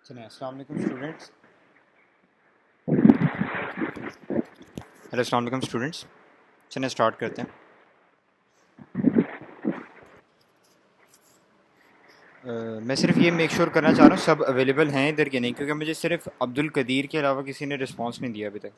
चलिए अस्सलाम वालेकुम स्टूडेंट्स। हेलो अस्सलाम वालेकुम स्टूडेंट्स। चलिए स्टार्ट करते हैं। मैं सिर्फ ये मेक श्योर करना चाह रहा हूँ सब अवेलेबल हैं इधर के नहीं, क्योंकि मुझे सिर्फ अब्दुल कदीर के अलावा किसी ने रिस्पांस नहीं दिया अभी तक।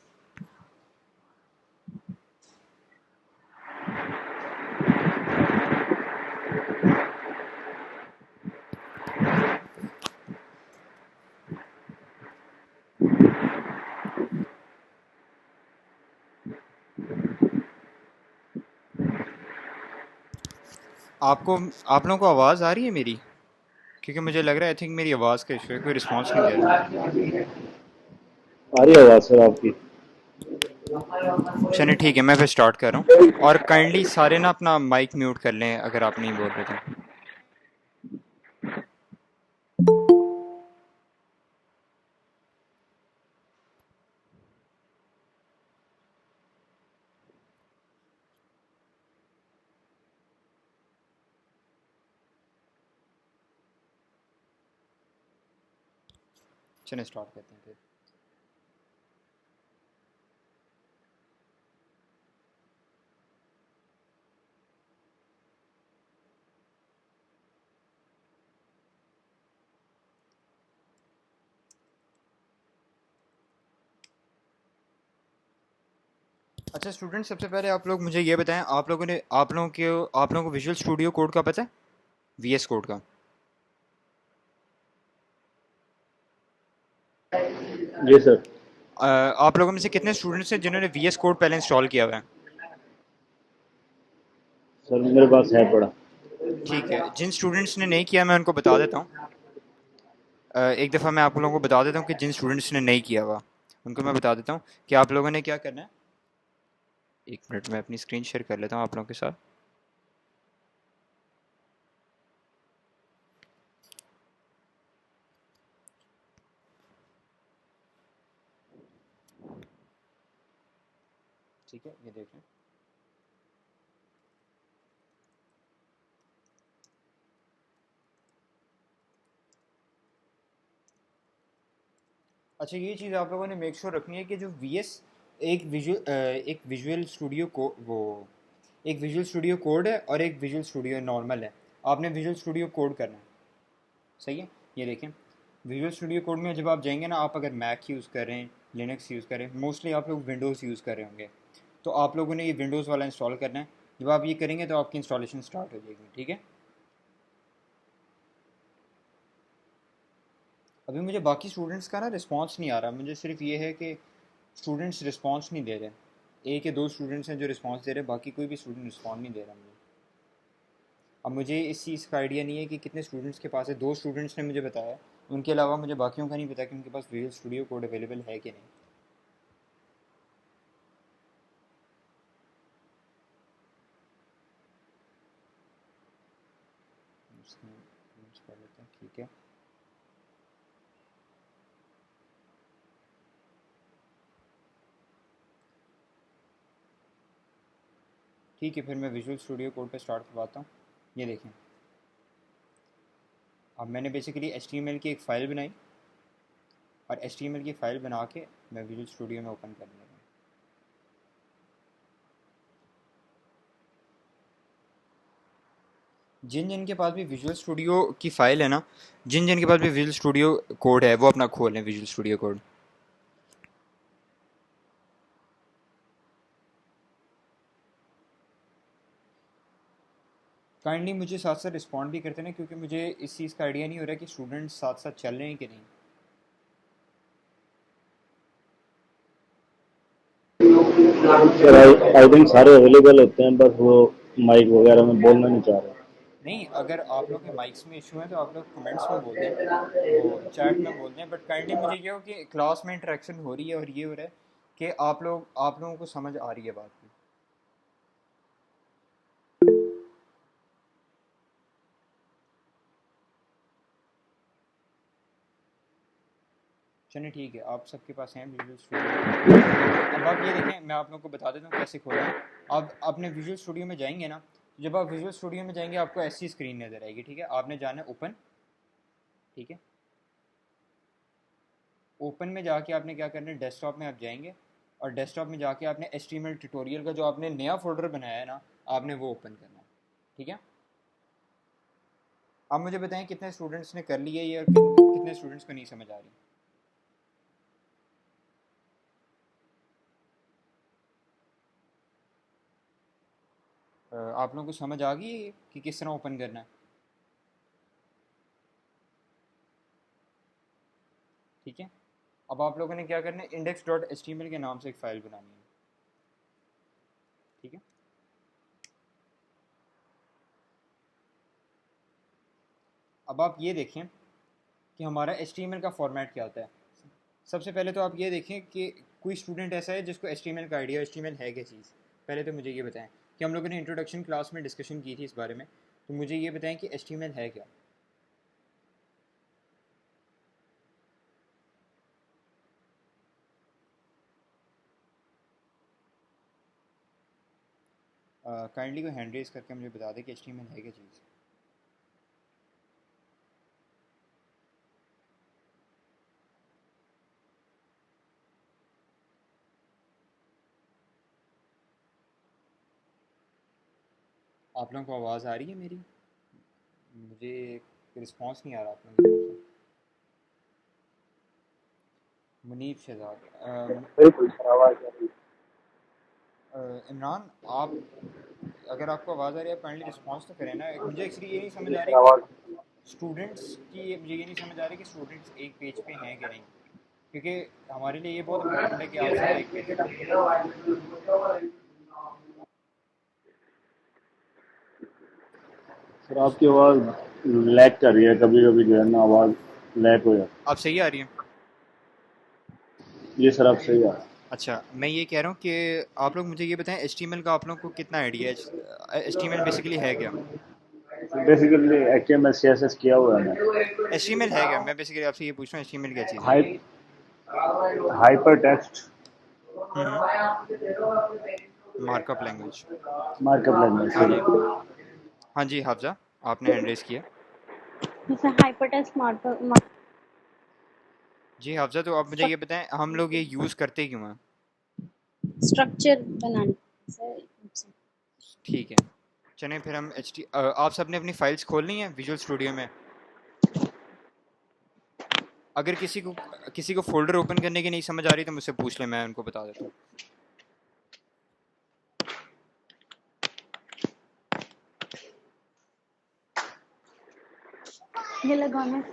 आपको आप लोगों को आवाज़ आ रही है मेरी? क्योंकि मुझे लग रहा है आई थिंक मेरी आवाज़ का इशू है, कोई रिस्पांस नहीं दे रहा। आ रही है आवाज सर आपकी। चलिए ठीक है, मैं फिर स्टार्ट कर रहा हूँ। और काइंडली सारे ना अपना माइक म्यूट कर लें अगर आप नहीं बोल रहे तो। चलिए स्टार्ट करते हैं फिर। अच्छा स्टूडेंट, सबसे पहले आप लोग मुझे ये बताएं, आप लोगों को विजुअल स्टूडियो कोड का पता है? वीएस कोड का। जी सर। आप लोगों में से कितने स्टूडेंट्स हैं जिन्होंने वीएस कोड पहले इंस्टॉल किया हुआ है? सर मेरे पास है पड़ा। ठीक है, जिन स्टूडेंट्स ने नहीं किया मैं उनको बता देता हूँ। एक दफ़ा मैं आप लोगों को बता देता हूँ कि जिन स्टूडेंट्स ने नहीं किया हुआ उनको मैं बता देता हूँ कि आप लोगों ने क्या करना है। एक मिनट में अपनी स्क्रीन शेयर कर लेता हूँ आप लोगों के साथ। ठीक है, ये देख लें। अच्छा, ये चीज़ आप लोगों ने मेक श्योर रखनी है कि जो वी एस एक विजुअल स्टूडियो को वो एक विजुअल स्टूडियो कोड है और एक विजुअल स्टूडियो नॉर्मल है। आपने विजुअल स्टूडियो कोड करना है। सही है, ये देखें। विजुअल स्टूडियो कोड में जब आप जाएंगे ना, आप अगर मैक यूज़ कर रहे हैं, लिनक्स यूज़ कर रहे हैं, मोस्टली आप लोग विंडोज़ यूज़ कर रहे होंगे, तो आप लोगों ने ये विंडोज़ वाला इंस्टॉल करना है। जब आप ये करेंगे तो आपकी इंस्टॉलेशन स्टार्ट हो जाएगी। ठीक है। अभी मुझे बाकी स्टूडेंट्स का ना रिस्पांस नहीं आ रहा, मुझे सिर्फ ये है कि स्टूडेंट्स रिस्पांस नहीं दे रहे। एक या दो स्टूडेंट्स हैं जो रिस्पांस दे रहे हैं, बाकी कोई भी स्टूडेंट रिस्पॉन्ड नहीं दे रहा मुझे। अब मुझे इस चीज़ का आइडिया नहीं है कि कितने स्टूडेंट्स के पास है। दो स्टूडेंट्स ने मुझे बताया, उनके अलावा मुझे बाकियों का नहीं पता कि उनके पास विजुअल स्टूडियो कोड अवेलेबल है कि नहीं। इसमें यूज़ कर लेते हैं। ठीक है। ठीक है, फिर मैं विजुअल स्टूडियो कोड पे स्टार्ट करवाता हूँ। ये देखें, अब मैंने बेसिकली HTML की एक फ़ाइल बनाई और HTML की फ़ाइल बना के मैं विजुअल स्टूडियो में ओपन करने लगा। जिन जिन के पास भी विजुअल स्टूडियो की फ़ाइल है ना, जिन जिन के पास भी विजुअल स्टूडियो कोड है वो अपना खोलें विजुअल स्टूडियो कोड। काइंडली मुझे साथ साथ रिस्पॉन्ड भी करते ना, क्योंकि मुझे इस चीज़ का आइडिया नहीं हो रहा कि स्टूडेंट्स साथ साथ चल रहे हैं कि नहीं। सर आई थिंक सारे अवेलेबल होते हैं, बस वो माइक वगैरह में बोलना नहीं चाह रहे। नहीं, अगर आप लोग के माइक्स में इशू है तो आप लोग कमेंट्स में बोल दें, वो चैट में बोल दें। बट काइंडली मुझे ये हो कि क्लास में इंटरेक्शन हो रही है और ये हो रहा है कि आप लोगों को समझ आ रही है बात की। चलिए ठीक है, आप सबके पास हैं विजुअल स्टूडियो। अब आप ये देखें, मैं आप लोगों को बता देता हूँ कैसे खोलना है। आप अपने विजुअल स्टूडियो में जाएंगे ना, तो जब आप विजुअल स्टूडियो में जाएंगे आपको ऐसी स्क्रीन नज़र आएगी। ठीक है, आपने जाना है ओपन। ठीक है। ओपन में जाके आपने क्या करना है, डेस्कटॉप में आप जाएंगे और डेस्कटॉप में जाके आपने HTML ट्यूटोरियल का जो आपने नया फोल्डर बनाया है ना, आपने वो ओपन करना है। ठीक है, आप मुझे बताएं कितने स्टूडेंट्स ने कर लिया ये और कितने स्टूडेंट्स को नहीं समझ आ रही। आप लोगों को समझ आ गई कि किस तरह ओपन करना है? ठीक है, अब आप लोगों ने क्या करना है, index.html के नाम से एक फ़ाइल बनानी है। ठीक है, अब आप ये देखें कि हमारा HTML का फॉर्मेट क्या होता है। सबसे पहले तो आप ये देखें कि कोई स्टूडेंट ऐसा है जिसको HTML का आइडिया, HTML है क्या चीज़। पहले तो मुझे ये बताएं कि हम लोगों ने इंट्रोडक्शन क्लास में डिस्कशन की थी इस बारे में, तो मुझे ये बताएं कि HTML है क्या। काइंडली को हैंड रेज करके मुझे बता दें कि HTML है क्या चीज़। आप लोगों को आवाज़ आ रही है मेरी? मुझे रिस्पांस नहीं आ रहा आप लोगों की तरफ से। मुनीब शहजाद, बिल्कुल सर, आवाज आ रही इमरान, आप अगर आपको आवाज़ आ रही है आप काइंडली रिस्पांस तो करें ना। मुझे एक्चुअली ये नहीं है। समझ जी आ सर, रही कि आवाज। स्टूडेंट्स की, मुझे ये नहीं समझ आ रही कि स्टूडेंट्स एक पेज पे हैं कि नहीं, क्योंकि हमारे लिए ये बहुत इंपॉर्टेंट है कि आप सब एक पेज पे हैं। सर आपकी आवाज लैग कर रही है, कभी कभी जो है ना आवाज लैग हो जाती आप सही आ रही हैं? है। ये सर आप सही है। अच्छा, मैं ये कह रहा हूँ कि आप लोग मुझे ये बताएं HTML का आप लोगों को कितना आइडिया है, HTML बेसिकली है क्या? बेसिकली HTML CSS किया हुआ है ना। HTML है क्या, मैं बेसिकली आपसे ये पूछ रहा हूँ HTML क्या चीज़ है। हाई हाइपर टेक्स्ट हम्म, मार्कअप लैंग्वेज। मार्कअप हाँ जी, लैंग्वेज। हाँ जी हाफजा, आपने हैंड रेस किया। जैसे हाइपरटेक्स्ट जी हाफजा, तो आप मुझे ये बताएं हम लोग ये यूज़ करते क्यों हैं? स्ट्रक्चर बनाने से। ठीक है, चलें फिर हम आप सब ने अपनी फाइल्स खोल ली हैं विजुअल स्टूडियो में। अगर किसी को फोल्डर ओपन करने की नहीं समझ आ रही तो मुझसे पूछ ले, मैं उनको बता देता हूँ। ये लगाना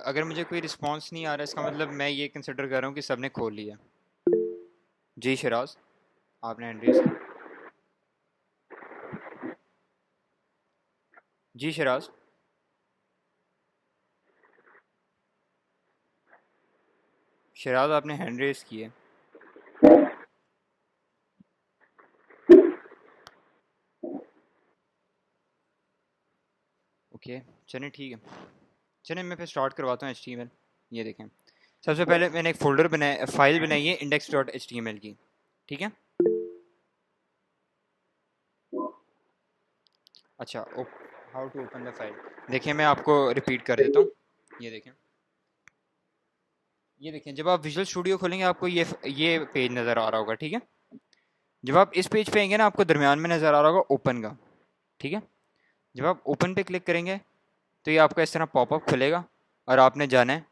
अगर मुझे कोई रिस्पांस नहीं आ रहा इसका मतलब मैं ये कंसिडर कर रहा हूँ कि सब ने खोल लिया। जी शराज, आपने हैंड रेस की। जी शराज, शराज आपने हैंड रेस की है। ओके, चलें ठीक है, चलें मैं फिर स्टार्ट करवाता हूँ HTML। ये देखें, सबसे पहले मैंने एक फ़ोल्डर बनाया, फ़ाइल बनाई है index.html की। ठीक है, अच्छा, how to open the file. देखिए मैं आपको रिपीट कर देता हूँ। ये देखें, ये देखें, जब आप विजुअल स्टूडियो खोलेंगे आपको ये पेज नज़र आ रहा होगा। ठीक है, जब आप इस पेज पे आएंगे ना, आपको दरमियान में नज़र आ रहा होगा ओपन का। ठीक है, जब आप ओपन पे क्लिक करेंगे तो ये आपका इस तरह पॉपअप खुलेगा और आपने जाना है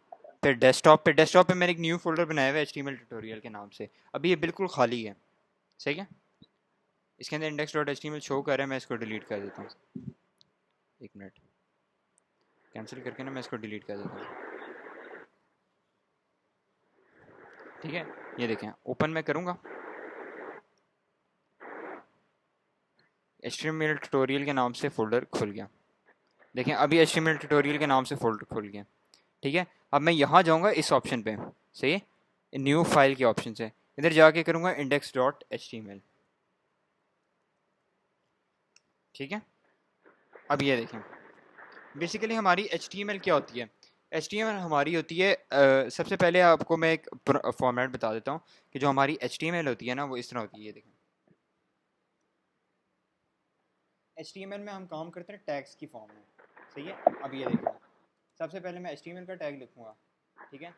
फिर डेस्कटॉप पे मैंने एक न्यू फोल्डर बनाया हुआ है HTML ट्यूटोरियल के नाम से। अभी ये बिल्कुल खाली है, सही है। इसके अंदर index.html शो कर रहा है, मैं इसको डिलीट कर देता हूँ। एक मिनट, कैंसिल करके ना मैं इसको डिलीट कर देता हूँ। ठीक है, ये देखें ओपन मैं करूँगा, HTML ट्यूटोरियल के नाम से फ़ोल्डर खुल गया। देखें अभी HTML ट्यूटोरियल के नाम से फ़ोल्डर खुल गया। ठीक है, अब मैं यहाँ जाऊँगा इस ऑप्शन पे, सही है, न्यू फाइल के ऑप्शन से इधर जाके करूँगा index.html। ठीक है, अब ये देखें बेसिकली हमारी HTML क्या होती है। HTML हमारी होती है सबसे पहले आपको मैं एक फॉर्मेट बता देता हूँ कि जो हमारी HTML होती है ना वो इस तरह होती है। ये देखें, HTML में हम काम करते हैं टैग्स की फॉर्म में, सही है। अब ये देखें, सबसे पहले मैं HTML का टैग लिखूँगा। ठीक है,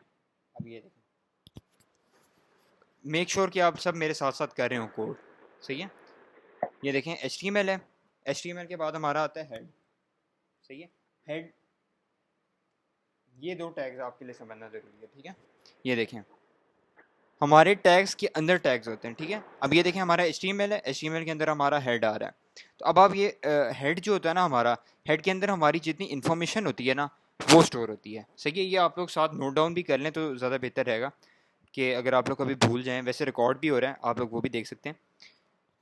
अब ये देखें, मेक श्योर कि आप सब मेरे साथ साथ कर रहे हो कोड, सही है। ये देखें HTML है, HTML के बाद हमारा आता है हेड, सही है। हेड, ये दो टैग्स आपके लिए समझना ज़रूरी है, ठीक है। ये देखें हमारे टैग्स के अंदर टैग्स होते हैं, ठीक है। अब ये देखें हमारा HTML है, HTML के अंदर हमारा हेड आ रहा है। तो अब आप ये हेड जो होता है ना, हमारा हेड के अंदर हमारी जितनी इन्फॉर्मेशन होती है ना, वो स्टोर होती है, सही है। ये आप लोग साथ नोट डाउन भी कर लें तो ज़्यादा बेहतर रहेगा, कि अगर आप लोग कभी भूल जाएं, वैसे रिकॉर्ड भी हो रहा है, आप लोग वो भी देख सकते हैं।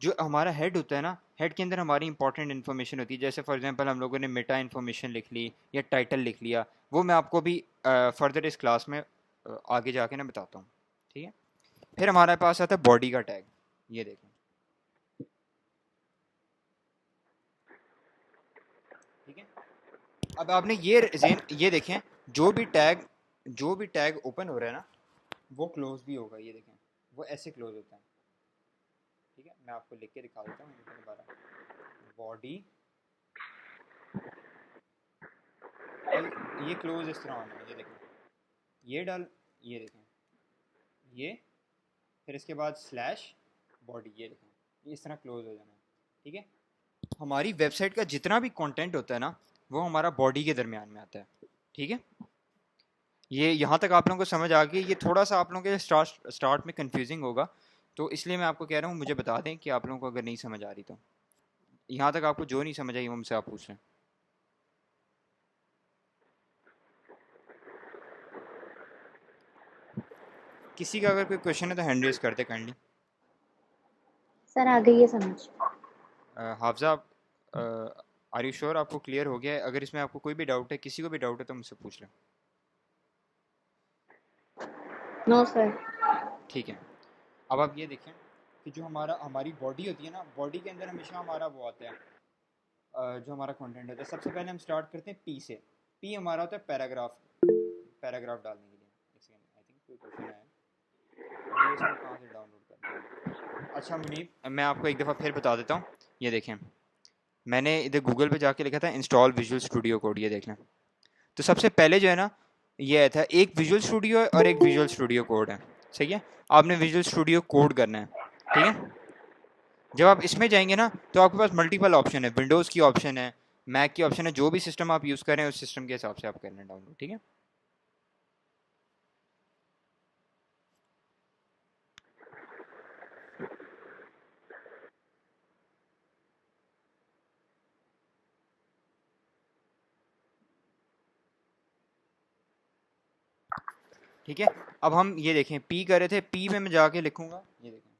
जो हमारा हेड होता है ना, हेड के अंदर हमारी इंपॉर्टेंट इन्फॉर्मेशन होती है, जैसे फॉर एग्जांपल हम लोगों ने मेटा इन्फॉर्मेशन लिख ली या टाइटल लिख लिया, वो मैं आपको भी फर्दर इस क्लास में आगे जाके ना बताता हूँ, ठीक है। फिर हमारे पास आता है बॉडी का टैग, ये देखें, ठीक है। अब आपने ये देखें, जो भी टैग ओपन हो रहा है ना, वो क्लोज भी होगा, ये देखें, वो ऐसे क्लोज होता है, ठीक है। मैं आपको लिख के दिखा देता हूँ दोबारा, बॉडी, और ये क्लोज इस तरह होना है, ये देखें, ये डाल, ये देखें, ये, फिर इसके बाद स्लैश बॉडी, ये देखें, ये इस तरह क्लोज हो जाना है, ठीक है। हमारी वेबसाइट का जितना भी कंटेंट होता है ना, वो हमारा बॉडी के दरमियान में आता है, ठीक है। ये यहाँ तक आप लोगों को समझ आ गई। ये थोड़ा सा आप लोगों के स्टार्ट में कंफ्यूजिंग होगा, तो इसलिए मैं आपको कह रहा हूँ मुझे बता दें कि आप लोगों को अगर नहीं समझ आ रही तो। यहाँ तक आपको जो नहीं समझ आई वो मुझसे आप पूछ लें। किसी का अगर कोई क्वेश्चन है तो हैंड रेज करते काइंडली। सर आ गई है समझ। हाफजा, आर यू श्योर आपको क्लियर हो गया है? अगर इसमें आपको कोई भी डाउट है, किसी को भी डाउट है, तो मुझसे पूछ लें। No sir. ठीक है। अब आप ये देखें कि जो हमारी बॉडी होती है ना, बॉडी के अंदर हमेशा हमारा वो आता है, जो हमारा कंटेंट होता है। सबसे पहले हम स्टार्ट करते हैं पी से। पी हमारा होता है पैराग्राफ, पैराग्राफ डालने के लिए। एक सेकंड, आई थिंक कोई क्वेश्चन है, ये इसको कहाँ से डाउनलोड करना है? अच्छा मुनीब, मैं आपको एक दफ़ा फिर बता देता हूँ। ये देखें, मैंने इधर गूगल पे जाके लिखा था इंस्टॉल विजुअल स्टूडियो कोड, ये देख लें। तो सबसे पहले जो है ना, ये आया था, एक विजुअल स्टूडियो है और एक विजुअल स्टूडियो कोड है, सही है। आपने विजुअल स्टूडियो कोड करना है, ठीक है। जब आप इसमें जाएंगे ना, तो आपके पास मल्टीपल ऑप्शन है, विंडोज़ की ऑप्शन है, मैक की ऑप्शन है, जो भी सिस्टम आप यूज़ कर रहे हैं उस सिस्टम के हिसाब से आप कर लें डाउनलोड, ठीक है। ठीक है। अब हम ये देखें, पी कर रहे थे, पी में मैं जाके लिखूंगा, ये देखें,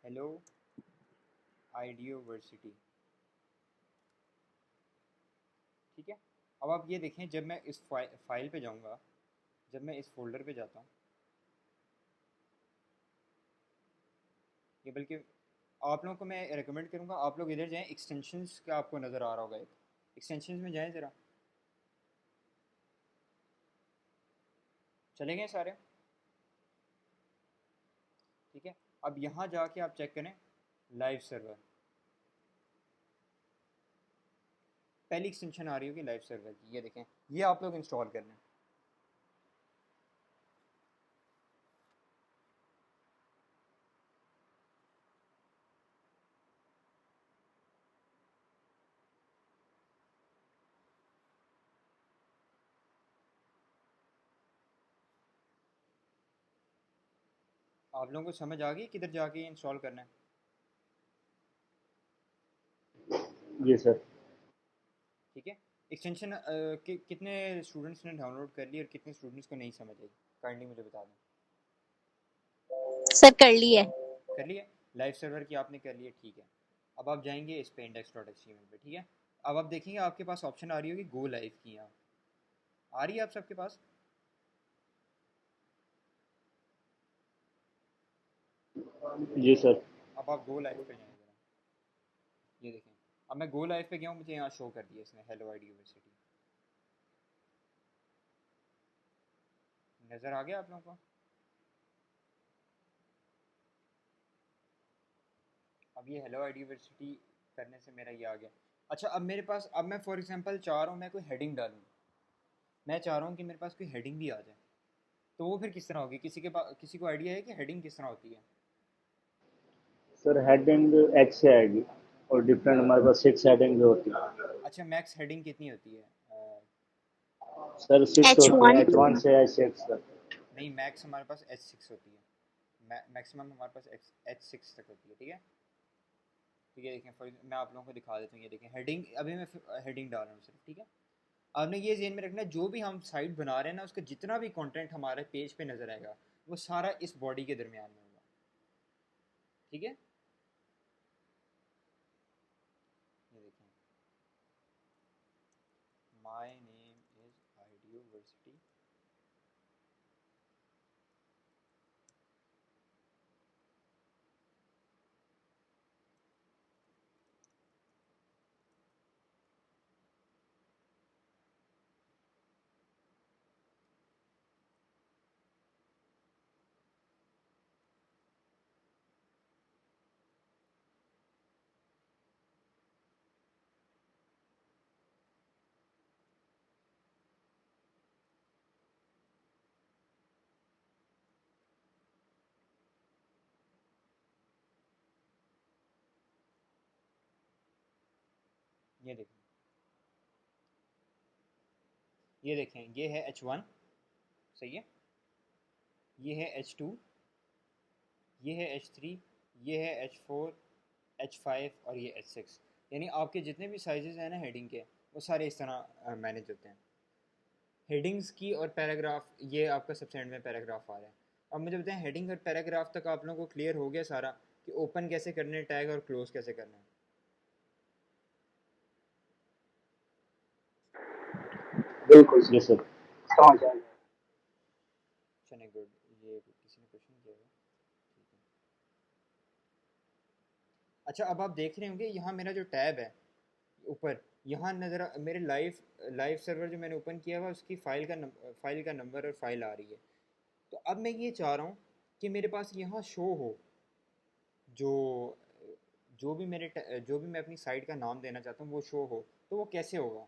हेलो आइडियोवर्सिटी, ठीक है। अब आप ये देखें, जब मैं इस फाइल पे जाऊंगा, जब मैं इस फोल्डर पे जाता हूँ, ये बल्कि आप लोगों को मैं रिकमेंड करूँगा, आप लोग इधर जाएं, एक्सटेंशंस का आपको नज़र आ रहा होगा एक, एक्सटेंशंस में जाएं ज़रा, चले गए सारे, ठीक है। अब यहाँ जाके आप चेक करें लाइव सर्वर, पहली एक्सटेंशन आ रही होगी लाइव सर्वर की, ये देखें, ये आप लोग इंस्टॉल करना है। आप लोगों को समझ आ गई किधर जाके इंस्टॉल करना है? जी सर। ठीक है। एक्सटेंशन कितने स्टूडेंट्स ने डाउनलोड कर ली और कितने स्टूडेंट्स को नहीं समझ आई, काइंडली मुझे बता दें। सर कर ली है। कर लिया, लाइव सर्वर की आपने कर लिया, ठीक है। अब आप जाएंगे इस पे index.html पे, ठीक है। अब आप देखेंगे आपके पास ऑप्शन आ रही होगी गो लाइव की, यहाँ आ रही है आप सबके पास? जी सर। अब आप गो लाइव पे जाएं ज़रा, ये देखें, अब मैं गो लाइव पे गया हूँ, मुझे यहाँ शो कर दिया इसने हेलो आईडी यूनिवर्सिटी, नज़र आ गया आप लोगों को? अब ये हेलो आईडी यूनिवर्सिटी करने से मेरा ये आ गया। अच्छा, अब मेरे पास, अब मैं फॉर एग्जांपल चाह रहा हूँ मैं कोई हेडिंग डालूँ, मैं चाह रहा हूँ कि मेरे पास कोई हेडिंग भी आ जाए, तो वो फिर किस तरह होगी? किसी को आइडिया है कि हेडिंग किस तरह होती है? सर हेडिंग एच से आएगी, और डिफरेंट हमारे पास 6 हेडिंग भी होती है। अच्छा, मैक्स हेडिंग कितनी होती है? सर 6 होती है, H1 H1 से H6 तक। नहीं, मैक्स हमारे पास H6 होती है। मैक्सिमम हमारे पास H6 तक होती है, ठीक है। ठीक है, देखें मैं आप लोगों को दिखा देता हूँ। ये देखें हेडिंग, अभी मैं हेडिंग डाल रहा हूँ सिर्फ, ठीक है। आपने ये ज़हन में रखना है, जो भी हम साइट बना रहे हैं ना, उसका जितना भी कंटेंट हमारे पेज पे नज़र आएगा वो सारा इस बॉडी के दरमियान में होगा, ठीक है। ये देखें, माय नेम इज़ आइडियोवर्सिटी। ये देखें, ये देखें, ये है H1, सही है। ये है H2, ये है H3, ये है H4, H5 और ये H6। यानी आपके जितने भी साइजेस हैं ना हेडिंग के, वो सारे इस तरह मैनेज होते हैं। हेडिंग्स की और पैराग्राफ, ये आपका सबसे एंड में पैराग्राफ आ रहा है। अब मुझे बताएं, हेडिंग और पैराग्राफ तक आप लोगों को क्लियर हो गया सारा कि ओपन कैसे करने हैं टैग और क्लोज कैसे करना है? बिल्कुल जी सर। समझ आ गया। चलिए गुड, ये किसी ने क्वेश्चन किया है, ठीक है। अच्छा, अब आप देख रहे होंगे यहाँ मेरा जो टैब है ऊपर, यहाँ नज़र मेरे लाइव लाइव सर्वर जो मैंने ओपन किया हुआ उसकी फाइल का नंबर और फाइल आ रही है। तो अब मैं ये चाह रहा हूँ कि मेरे पास यहाँ शो हो जो जो भी मैं अपनी साइट का नाम देना चाहता हूँ वो शो हो। तो वो कैसे होगा?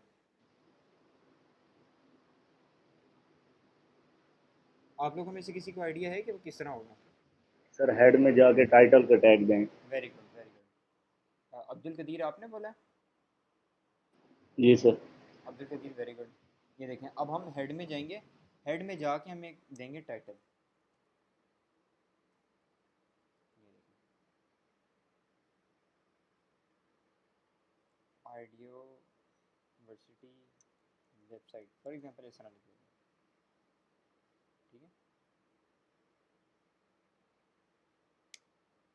आप लोगों में से किसी को आइडिया है कि वो किस तरह होगा? सर हेड में जाके टाइटल का टैग दें। Very good, very good. Abdul Qadir आपने बोला? जी sir. Abdul Qadir, very good. ये देखें, अब हम हेड में जाएंगे, हेड में जाके हम एक देंगे टाइटल। ये देखें, आइडियोवर्सिटी वेबसाइट फॉर एग्जांपल इस तरह लिख लेंगे, ठीक है।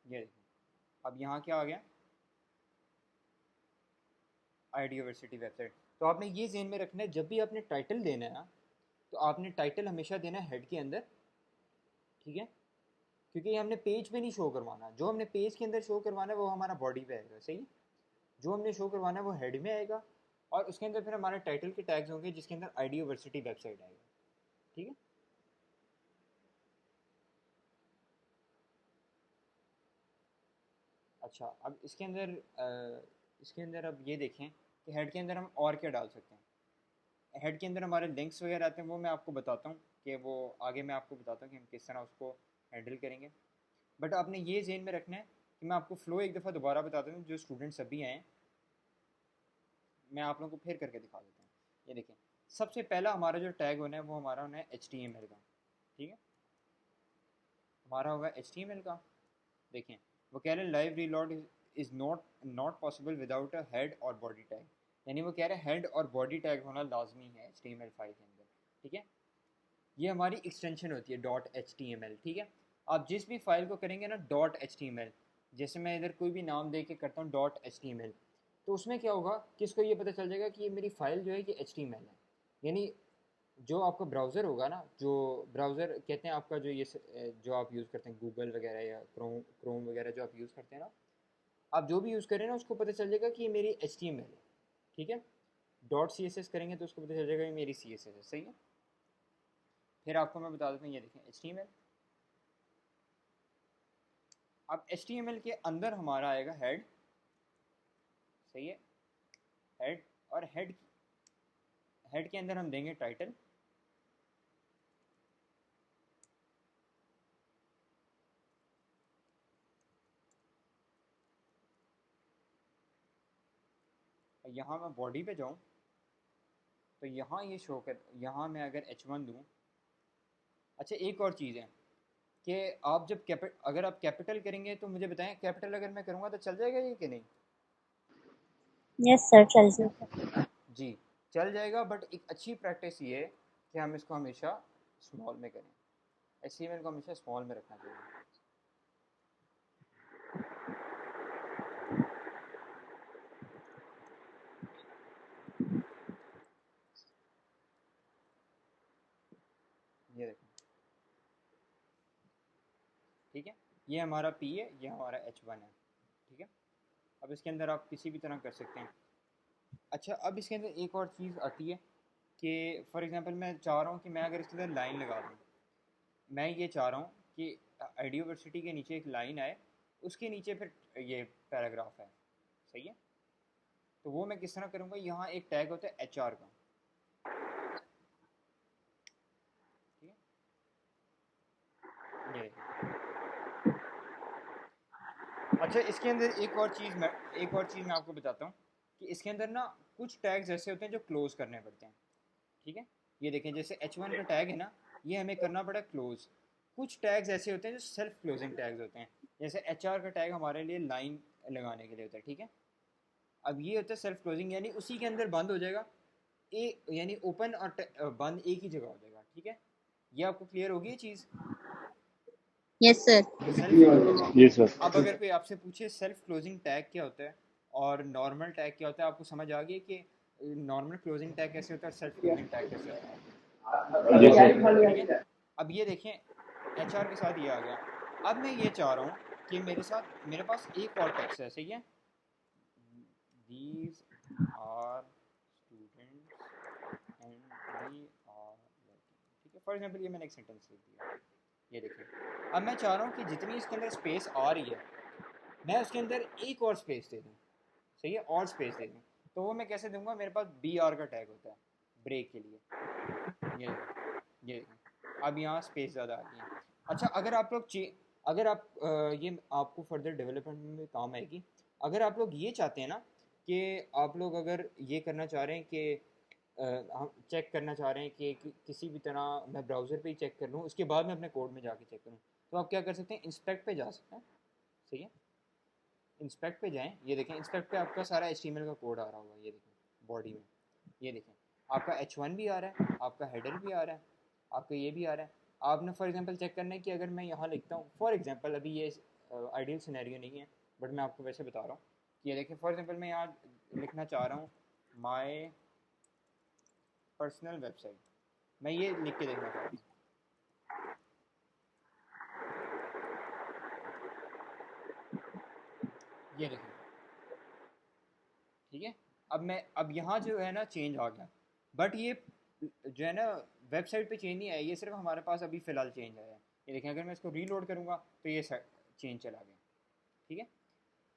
ये देखें, अब यहाँ क्या आ गया? आइडियोवर्सिटी वेबसाइट। तो आपने ये ज़हन में रखना है, जब भी आपने टाइटल देना है ना, तो आपने टाइटल हमेशा देना है हेड के अंदर, ठीक है। क्योंकि ये हमने पेज पे नहीं शो करवाना, जो हमने पेज के अंदर शो करवाना है वो हमारा बॉडी पे आएगा, सही है। जो हमने शो करवाना है वो हेड में आएगा, और उसके अंदर फिर हमारे टाइटल के टैग्स होंगे जिसके अंदर आइडियोवर्सिटी वेबसाइट आएगा, ठीक है। अच्छा, अब इसके अंदर अब ये देखें कि हेड के अंदर हम और क्या डाल सकते हैं। हेड के अंदर हमारे लिंक्स वगैरह आते हैं, वो मैं आपको बताता हूँ कि वो आगे मैं आपको बताता हूँ कि हम किस तरह उसको हैंडल करेंगे। बट आपने ये जेन में रखना है कि मैं आपको फ़्लो एक दफ़ा दोबारा बताता हूँ, जो स्टूडेंट्स अभी आए हैं मैं आप लोगों को फिर करके दिखा देता हूँ। ये देखें, सबसे पहला हमारा जो टैग होना है वो हमारा होना है HTML का, ठीक है। हमारा होगा HTML का। देखें, वो कह रहे हैं live reload is not not possible without a head और बॉडी टैग। यानी वो कह रहे हैं हेड और बॉडी टैग होना लाजमी है HTML फाइल के अंदर, ठीक है। ये हमारी एक्सटेंशन होती है .html, ठीक है। आप जिस भी फाइल को करेंगे ना .html, जैसे मैं इधर कोई भी नाम दे के करता हूँ .html, तो उसमें क्या होगा कि इसको ये पता चल जाएगा कि ये मेरी फाइल जो है कि HTML है। यानी जो आपका ब्राउज़र होगा ना, जो ब्राउज़र कहते हैं आपका, जो आप यूज़ करते हैं गूगल वगैरह या क्रोम वगैरह जो आप यूज़ करते हैं ना, आप जो भी यूज़ करें ना उसको पता चल जाएगा कि ये मेरी HTML है, ठीक है। .css करेंगे तो उसको पता चल जाएगा ये मेरी CSS है, सही है। फिर आपको मैं बता देता हूँ, ये देखें HTML। अब HTML के अंदर हमारा आएगा हेड, सही है। हेड, और हेड, हेड के अंदर हम देंगे टाइटल, यहाँ मैं बॉडी पे जाऊँ तो यहाँ ये शो कर, यहाँ मैं अगर H1 दूँ। अच्छा एक और चीज़ है कि आप जब अगर आप कैपिटल करेंगे तो मुझे बताएं, कैपिटल अगर मैं करूँगा तो चल जाएगा ये कि नहीं? यस सर, चल जाएगा। जी चल जाएगा, बट एक अच्छी प्रैक्टिस ये है कि हम इसको हमेशा स्मॉल में करें। HTML को हमेशा स्मॉल में रखना चाहिए। ये देखें, ठीक है, ये हमारा P है, ये हमारा H1 है, ठीक है। अब इसके अंदर आप किसी भी तरह कर सकते हैं। अच्छा अब इसके अंदर एक और चीज़ आती है कि फॉर एग्जांपल मैं चाह रहा हूँ कि मैं अगर इसके अंदर लाइन लगा दूँ, मैं ये चाह रहा हूँ कि आइडियोवर्सिटी के नीचे एक लाइन आए, उसके नीचे फिर ये पैराग्राफ है, सही है। तो वो मैं किस तरह करूँगा, यहाँ एक टैग होता है HR का, ठीक है, ये देखिए। अच्छा इसके अंदर एक और चीज़ मैं आपको बताता हूँ कि इसके अंदर ना कुछ टैग्स ऐसे होते हैं जो क्लोज करने पड़ते हैं, ठीक है। ये देखें, जैसे H1 का टैग है ना, ये हमें करना पड़ा क्लोज। कुछ टैग्स ऐसे होते हैं जो सेल्फ क्लोजिंग टैग्स होते हैं, जैसे HR का टैग हमारे लिए लाइन लगाने के लिए होता है, ठीक है। अब ये होता है सेल्फ क्लोजिंग, यानी उसी के अंदर बंद हो जाएगा, यानी ओपन और बंद एक ही जगह हो जाएगा, ठीक है। ये आपको क्लियर होगी ये चीज़, यस सर। Self closing. जी सर। अब अगर कोई आपसे पूछे सेल्फ क्लोजिंग टैग क्या होता है और नॉर्मल टैग क्या होता है, आपको समझ आ गई कि नॉर्मल क्लोजिंग टैग कैसे होता है और सेल्फ क्लोजिंग टैग कैसे होता है, जी सर। ठीक है। अब ये देखें, HR के साथ ये आ गया। अब मैं ये चाह रहा हूँ कि मेरे पास एक और टेक्स्ट है, सही है। These are students and we are working, ठीक है। फॉर एग्जाम्पल ये मैंने एक सेंटेंस लिख दिया, ये देखें। अब मैं चाह रहा हूँ कि जितनी इसके अंदर स्पेस आ रही है, मैं उसके अंदर एक और स्पेस दे दूँ, सही है, और स्पेस दे दूँ। तो वो मैं कैसे दूंगा, मेरे पास BR का टैग होता है ब्रेक के लिए, ये देखें, ये देखें। अब यहाँ स्पेस ज़्यादा आ गई है। अच्छा अगर आप लोग अगर आप ये आपको फर्दर डेवलपमेंट में काम आएगी। अगर आप लोग ये चाहते हैं ना कि आप लोग अगर ये करना चाह रहे हैं कि हम चेक करना चाह रहे हैं कि किसी भी तरह मैं ब्राउज़र पे ही चेक कर लूँ, उसके बाद मैं अपने कोड में जाके चेक करूँ, तो आप क्या कर सकते हैं, इंस्पेक्ट पे जा सकते हैं, सही है। इंस्पेक्ट पे जाएं, ये देखें, इंस्पेक्ट पे आपका सारा HTML का कोड आ रहा होगा, ये देखें बॉडी में, ये देखें आपका H1 भी आ रहा है, आपका हेडर भी आ रहा है, आपका ये भी आ रहा है। आपने फॉर एग्जांपल चेक करना है कि अगर मैं यहाँ लिखता हूँ, फॉर एग्जांपल अभी ये आइडियल सिनेरियो नहीं है, बट मैं आपको वैसे बता रहा हूँ कि ये देखें, फॉर एग्जांपल मैं यहाँ लिखना चाह रहा हूँ माय पर्सनल वेबसाइट, मैं ये लिख के देखना चाह रहा हूँ, ये देखें, ठीक है। अब यहाँ जो है ना चेंज आ गया, बट ये जो है ना वेबसाइट पे चेंज नहीं आया, ये सिर्फ हमारे पास अभी फ़िलहाल चेंज आया है। ये देखें, अगर मैं इसको रीलोड करूँगा तो ये चेंज चला गया, ठीक है।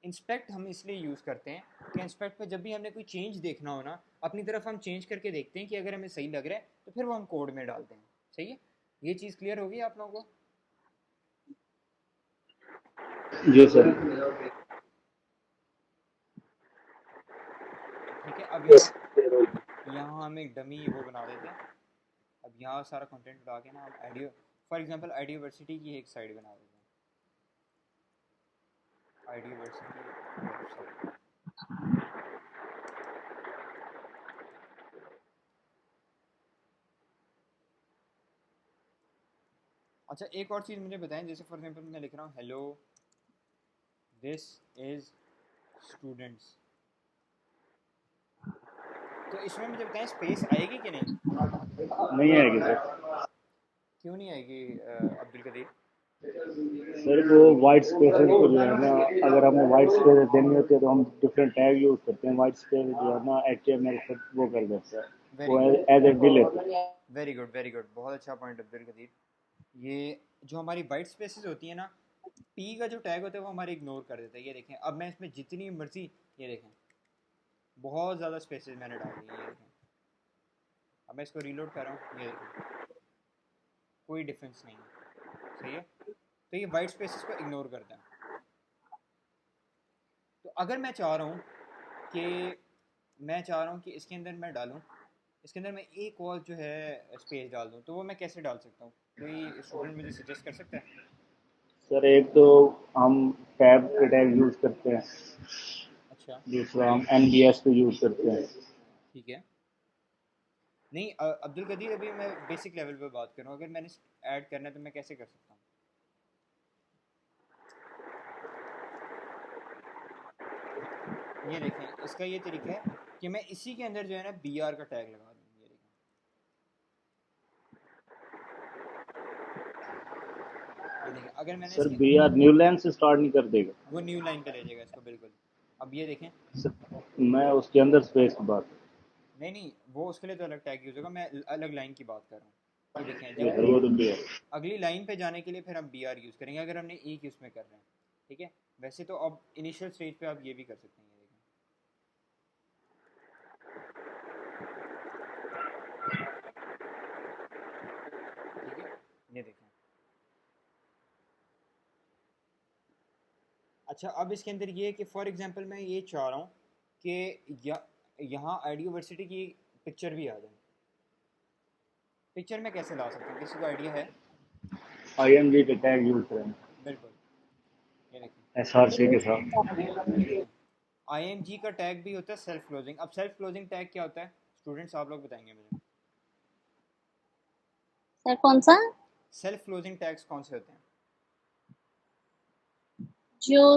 इंस्पेक्ट हम इसलिए यूज़ करते हैं कि इंस्पेक्ट पे जब भी हमने कोई चेंज देखना हो ना, अपनी तरफ हम चेंज करके देखते हैं कि अगर हमें सही लग रहा है तो फिर वो हम कोड में डालते हैं, सही है। ये चीज़ क्लियर होगी आप लोगों को? जी सर। ठीक है। अब यहाँ हम एक डमी वो बना देते हैं। अब यहाँ सारा कंटेंट उठा के ना हम आइडियो, फॉर एग्जांपल आइडियोवर्सिटी की एक साइड बना देते हैं, आइडियोवर्सिटी वेबसाइट। अच्छा एक और चीज़ मुझे बताएं, जैसे फॉर एग्जांपल मैं लिख रहा हूँ हेलो दिस इज़ स्टूडेंट्स, तो इसमें मुझे बताएं स्पेस आएगी कि नहीं? नहीं आएगी सर। क्यों नहीं आएगी अब्दुल कदीर? सर वो वाइट स्पेसेस को जो है ना, अगर हमें वाइट स्पेस देनी होती है तो हम डिफरेंट टैग यूज करते हैं। वाइट स्पेस जो है ना HTML से वो कर देते हैं, वेरी वो गुड, एज ए लेते हैं। वेरी गुड, वेरी गुड, बहुत अच्छा पॉइंट अब्दुल कदीर। ये जो हमारी वाइट स्पेसेस होती है ना, P का जो टैग होता है वो हमारे इग्नोर कर देता है। ये देखें, अब मैं इसमें जितनी मर्जी, ये देखें बहुत ज़्यादा स्पेसेस मैंने डाल दी हैं, ये देखें। अब मैं इसको रीलोड कर रहा हूँ, ये देखें कोई डिफरेंस नहीं है, सही है। तो ये वाइट स्पेसेस को इग्नोर करता है। तो अगर मैं चाह रहा हूँ कि मैं चाह रहा हूँ कि इसके अंदर मैं डालूँ, इसके अंदर मैं एक और जो है स्पेस डाल दूँ, तो वो मैं कैसे डाल सकता हूँ? कोई स्टूडेंट मुझे सजेस्ट कर सकता है? सर एक तो हम टैब के टैग यूज़ करते हैं, अच्छा, दूसरा हम NBS पे यूज़ करते हैं। ठीक है। नहीं अब्दुल कदीर, अभी मैं बेसिक लेवल पे बात कर रहा हूँ, अगर मैंने ऐड करना है तो मैं कैसे कर सकता हूँ? ये देखें, इसका ये तरीका है कि मैं इसी के अंदर जो है ना BR का टैग लगा दूँ। ये देखें, ये देखें, अगर मैंने सर इसके, BR न्यू लाइन से स्टार्ट नहीं कर देगा? वो न्यू लाइन पे ले जाएगा इसको, बिल्कुल। अब ये देखें, सर, मैं उसके अंदर स्पेस की बात, नहीं नहीं, वो उसके लिए तो अलग टैग यूज़ होगा, मैं अलग लाइन की बात कर रहा हूँ। ये देखें, जी जब सर वो तो BR। अगली लाइन पे जाने के लिए फिर हम BR यूज़ करेंगे, अगर हमने एक ही उसमें कर रहे हैं। ठीक है, वैसे तो अब इनिशियल स्टेज पे आप ये भी कर सकते हैं। ये देखें, ठीक है, ये देखें। अच्छा, अब इसके अंदर ये है कि फॉर एग्जांपल मैं ये चाह रहा हूँ कि यहाँ आइडियोवर्सिटी की पिक्चर भी आ जाए। पिक्चर मैं कैसे ला सकता हूँ, किसी को आइडिया है? IMG के टैग यूज़ करें बिल्कुल, ये देखें, SRC के साथ। ये देखें, IMG का टैग भी होता है सेल्फ क्लोजिंग। अब सेल्फ क्लोजिंग टैग क्या होता है? स्टूडेंट्स आप लोग बताएंगे मुझे। सर कौन सा? सेल्फ क्लोजिंग टैग्स कौन से होते हैं? जो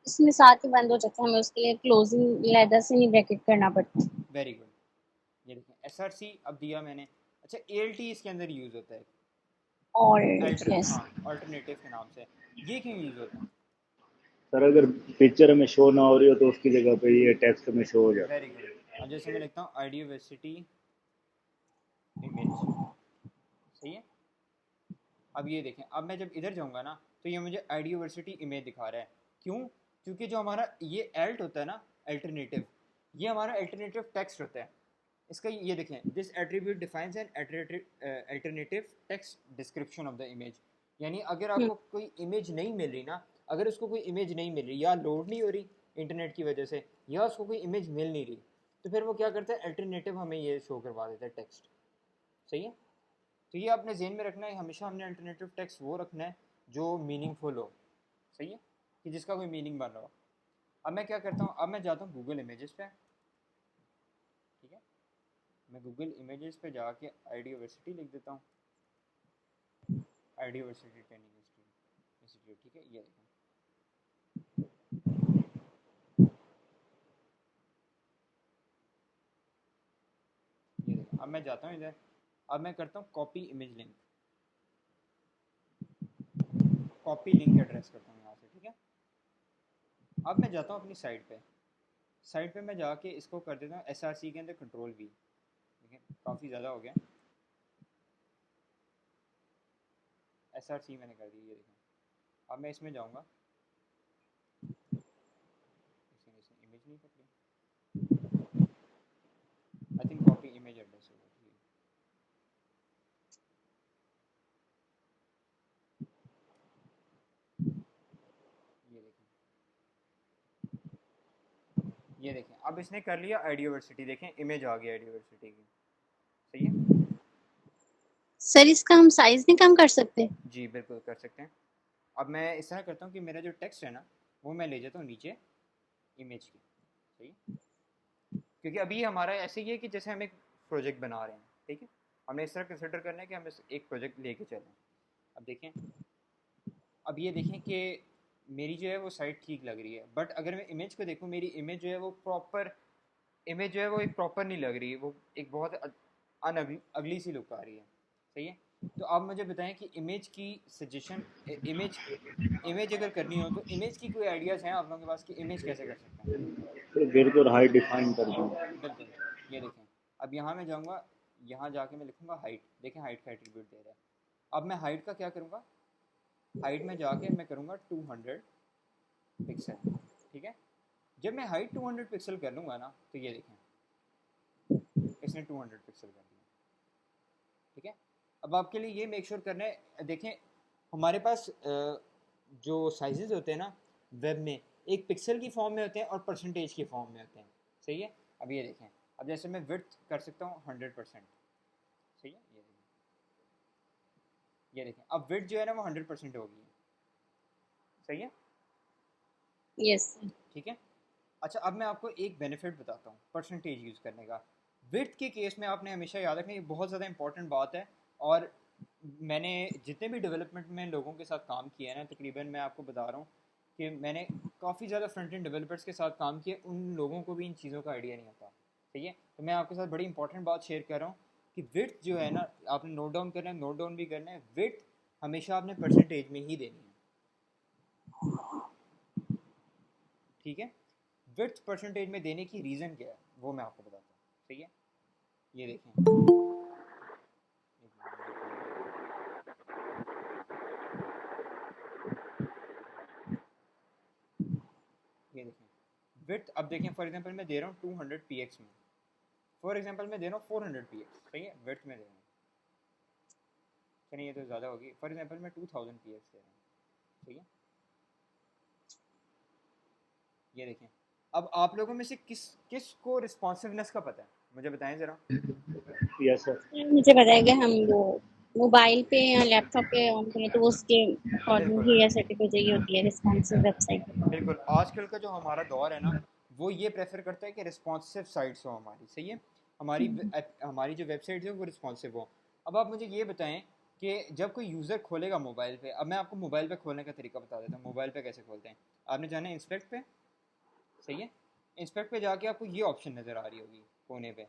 इसमें साथ ही बंद हो जाता है, हमें उसके लिए क्लोजिंग लेदर से नहीं ब्रैकेट करना पड़ता। वेरी गुड, ये देखें, SRC अब दिया मैंने। अच्छा, ALT इसके अंदर यूज़ होता है, और हाँ, यस। अल्टरनेटिव के नाम से। ये क्यों यूज़ होता है? सर अगर पिक्चर हमें शो ना हो रही हो तो उसकी जगह पे ये टेक्स्ट हमें शो हो जाता वेरी गुड। अब जैसे मैं लिखता हूँ आइडियोवर्सिटी इमेज, सही है। अब ये देखें, अब मैं जब इधर जाऊंगा ना तो ये मुझे आइडियोवर्सिटी इमेज दिखा रहा है। क्यों? क्योंकि जो हमारा ये एल्ट होता है ना, अल्टरनेटिव, ये हमारा अल्टरनेटिव टेक्स्ट होता है। इसका ये देखें, this attribute defines an alternative text description of the image. यानी अगर हम्म। आपको कोई इमेज नहीं मिल रही ना, अगर उसको कोई इमेज नहीं मिल रही, या लोड नहीं हो रही इंटरनेट की वजह से, या उसको कोई इमेज मिल नहीं रही, तो फिर वो क्या करता है, अल्टरनेटिव हमें ये शो करवा देता है टेक्स्ट। सही है। तो ये आपने जेन में रखना है, हमेशा हमने अल्टरनेटिव टेक्स्ट वो रखना है जो मीनिंगफुल हो। सही है, कि जिसका कोई मीनिंग बन रहा हो। अब मैं क्या करता हूँ, अब मैं जाता हूँ गूगल इमेजेस पे। ठीक है, मैं गूगल इमेजेस पे जाके आइडियोवर्सिटी लिख देता हूँ, आइडियोवर्सिटी ट्रेनिंग इंस्टीट्यूट। ठीक है, ये देखें, ये देखें। अब मैं जाता हूँ इधर, अब मैं करता हूँ copy image link, copy link address करता हूँ यहाँ से। ठीक है, अब मैं जाता हूँ अपनी साइट पे, साइट पे मैं जाके इसको कर देता हूँ SRC के अंदर Ctrl+V। देखिए, काफ़ी ज़्यादा हो गया, SRC मैंने कर दी, ये देखें। अब मैं इसमें जाऊँगा, इसने इमेज नहीं पकड़ी, I think copy image address होगा। ये देखें, ये देखें, अब इसने कर लिया आइडियोवर्सिटी, देखें इमेज आ गई आइडियोवर्सिटी की। सही है। सर इसका हम साइज नहीं कम कर सकते? जी बिल्कुल कर सकते हैं। अब मैं इस तरह करता हूँ कि मेरा जो टेक्स्ट है ना, वो मैं ले जाता हूँ नीचे इमेज की। सही है, क्योंकि अभी हमारा ऐसे ही है कि जैसे हम एक प्रोजेक्ट बना रहे हैं। ठीक है, हमें इस तरह कंसिडर करना है कि हम इस एक प्रोजेक्ट लेके चलें। अब देखें, अब ये देखें कि मेरी जो है वो साइट ठीक लग रही है, बट अगर मैं इमेज को देखूँ, मेरी इमेज जो है वो प्रॉपर इमेज जो है वो एक प्रॉपर नहीं लग रही है, वो एक बहुत अनअगली अगली सी लुक आ रही है। सही है। तो आप मुझे बताएं कि इमेज की सजेशन, इमेज इमेज अगर करनी हो तो इमेज की कोई आइडियाज़ हैं आप लोगों के पास कि इमेज कैसे कर सकते हैं? है। बिल्कुल हाई डिफाइन कर दूँ। बिल्कुल, ये देखें, अब यहाँ मैं जाऊँगा, यहाँ जाके मैं लिखूँगा हाइट। देखें, हाइट का एट्रीब्यूट दे रहा है। अब मैं हाइट का क्या करूँगा, हाइट में जाके मैं करूँगा 200 पिक्सल। ठीक है, जब मैं हाइट 200 पिक्सल कर लूँगा ना, तो ये देखें, इसने 200 पिक्सल कर दिया। ठीक है, अब आपके लिए ये मेक श्योर करना है, देखें हमारे पास जो साइजेस होते हैं ना वेब में, एक पिक्सल की फॉर्म में होते हैं और परसेंटेज की फॉर्म में होते हैं। सही है, अब ये देखें, अब जैसे मैं विड्थ कर सकता हूँ 100%, सही है। ये देखें अब विड्थ जो है ना वो 100% होगी, सही है, यस। ठीक है। अच्छा अब मैं आपको एक बेनिफिट बताता हूँ परसेंटेज यूज़ करने का। विड्थ के केस में आपने हमेशा याद रखना, ये बहुत ज़्यादा इंपॉर्टेंट बात है। और मैंने जितने भी डेवलपमेंट में लोगों के साथ काम किया है ना, तकरीबन मैं आपको बता रहा हूँ कि मैंने काफ़ी ज़्यादा फ्रंट एंड डेवलपर्स के साथ काम किया, उन लोगों को भी इन चीज़ों का आइडिया नहीं होता, ठीक है। तो मैं आपके साथ बड़ी इंपॉर्टेंट बात शेयर कर रहा हूँ कि विड्थ जो है ना, आपने नोट डाउन करना है, नोट डाउन भी करना है, विड्थ हमेशा आपने परसेंटेज में ही देनी है, ठीक है। विड्थ परसेंटेज में देने की रीज़न क्या है वो मैं आपको बताता हूँ, सही है। ये देखें, ये देखें विड्थ, अब देखें फॉर एग्जांपल मैं दे रहा हूँ 200 px में, फॉर एग्जांपल मैं दे रहा हूँ 400 px, सही है, विड्थ में दे रहा हूँ, चलिए ये तो ज़्यादा होगी, फॉर एग्जांपल मैं 2000 px दे रहा हूँ, सही है। ये देखें, अब आप लोगों में से किस किस को रिस्पॉन्सिवनेस का पता है, मुझे बताएं ज़रा। Yes sir. मुझे पता है कि हम वो मोबाइल पे या लैपटॉप पे ऑन करें तो वो उसके अकॉर्डिंग बिल्कुल ही एसेटिक हो चाहिए होती है रिस्पॉन्सिव वेबसाइट। बिल्कुल, आजकल का जो हमारा दौर है ना, वो ये प्रेफर करता है कि रिस्पॉन्सिव साइट्स हो हमारी, सही है, हमारी जो वेबसाइट है वो रिस्पॉन्सिव हो। अब आप मुझे ये बताएं कि जब कोई यूज़र खोलेगा मोबाइल पे, अब मैं आपको मोबाइल पे खोलने का तरीका बता देता हूँ, मोबाइल पे कैसे खोलते हैं। आपने जाना है इंस्पेक्ट पे, सही है, इंस्पेक्ट पे जाके आपको ये ऑप्शन नज़र आ रही होगी कोने पे,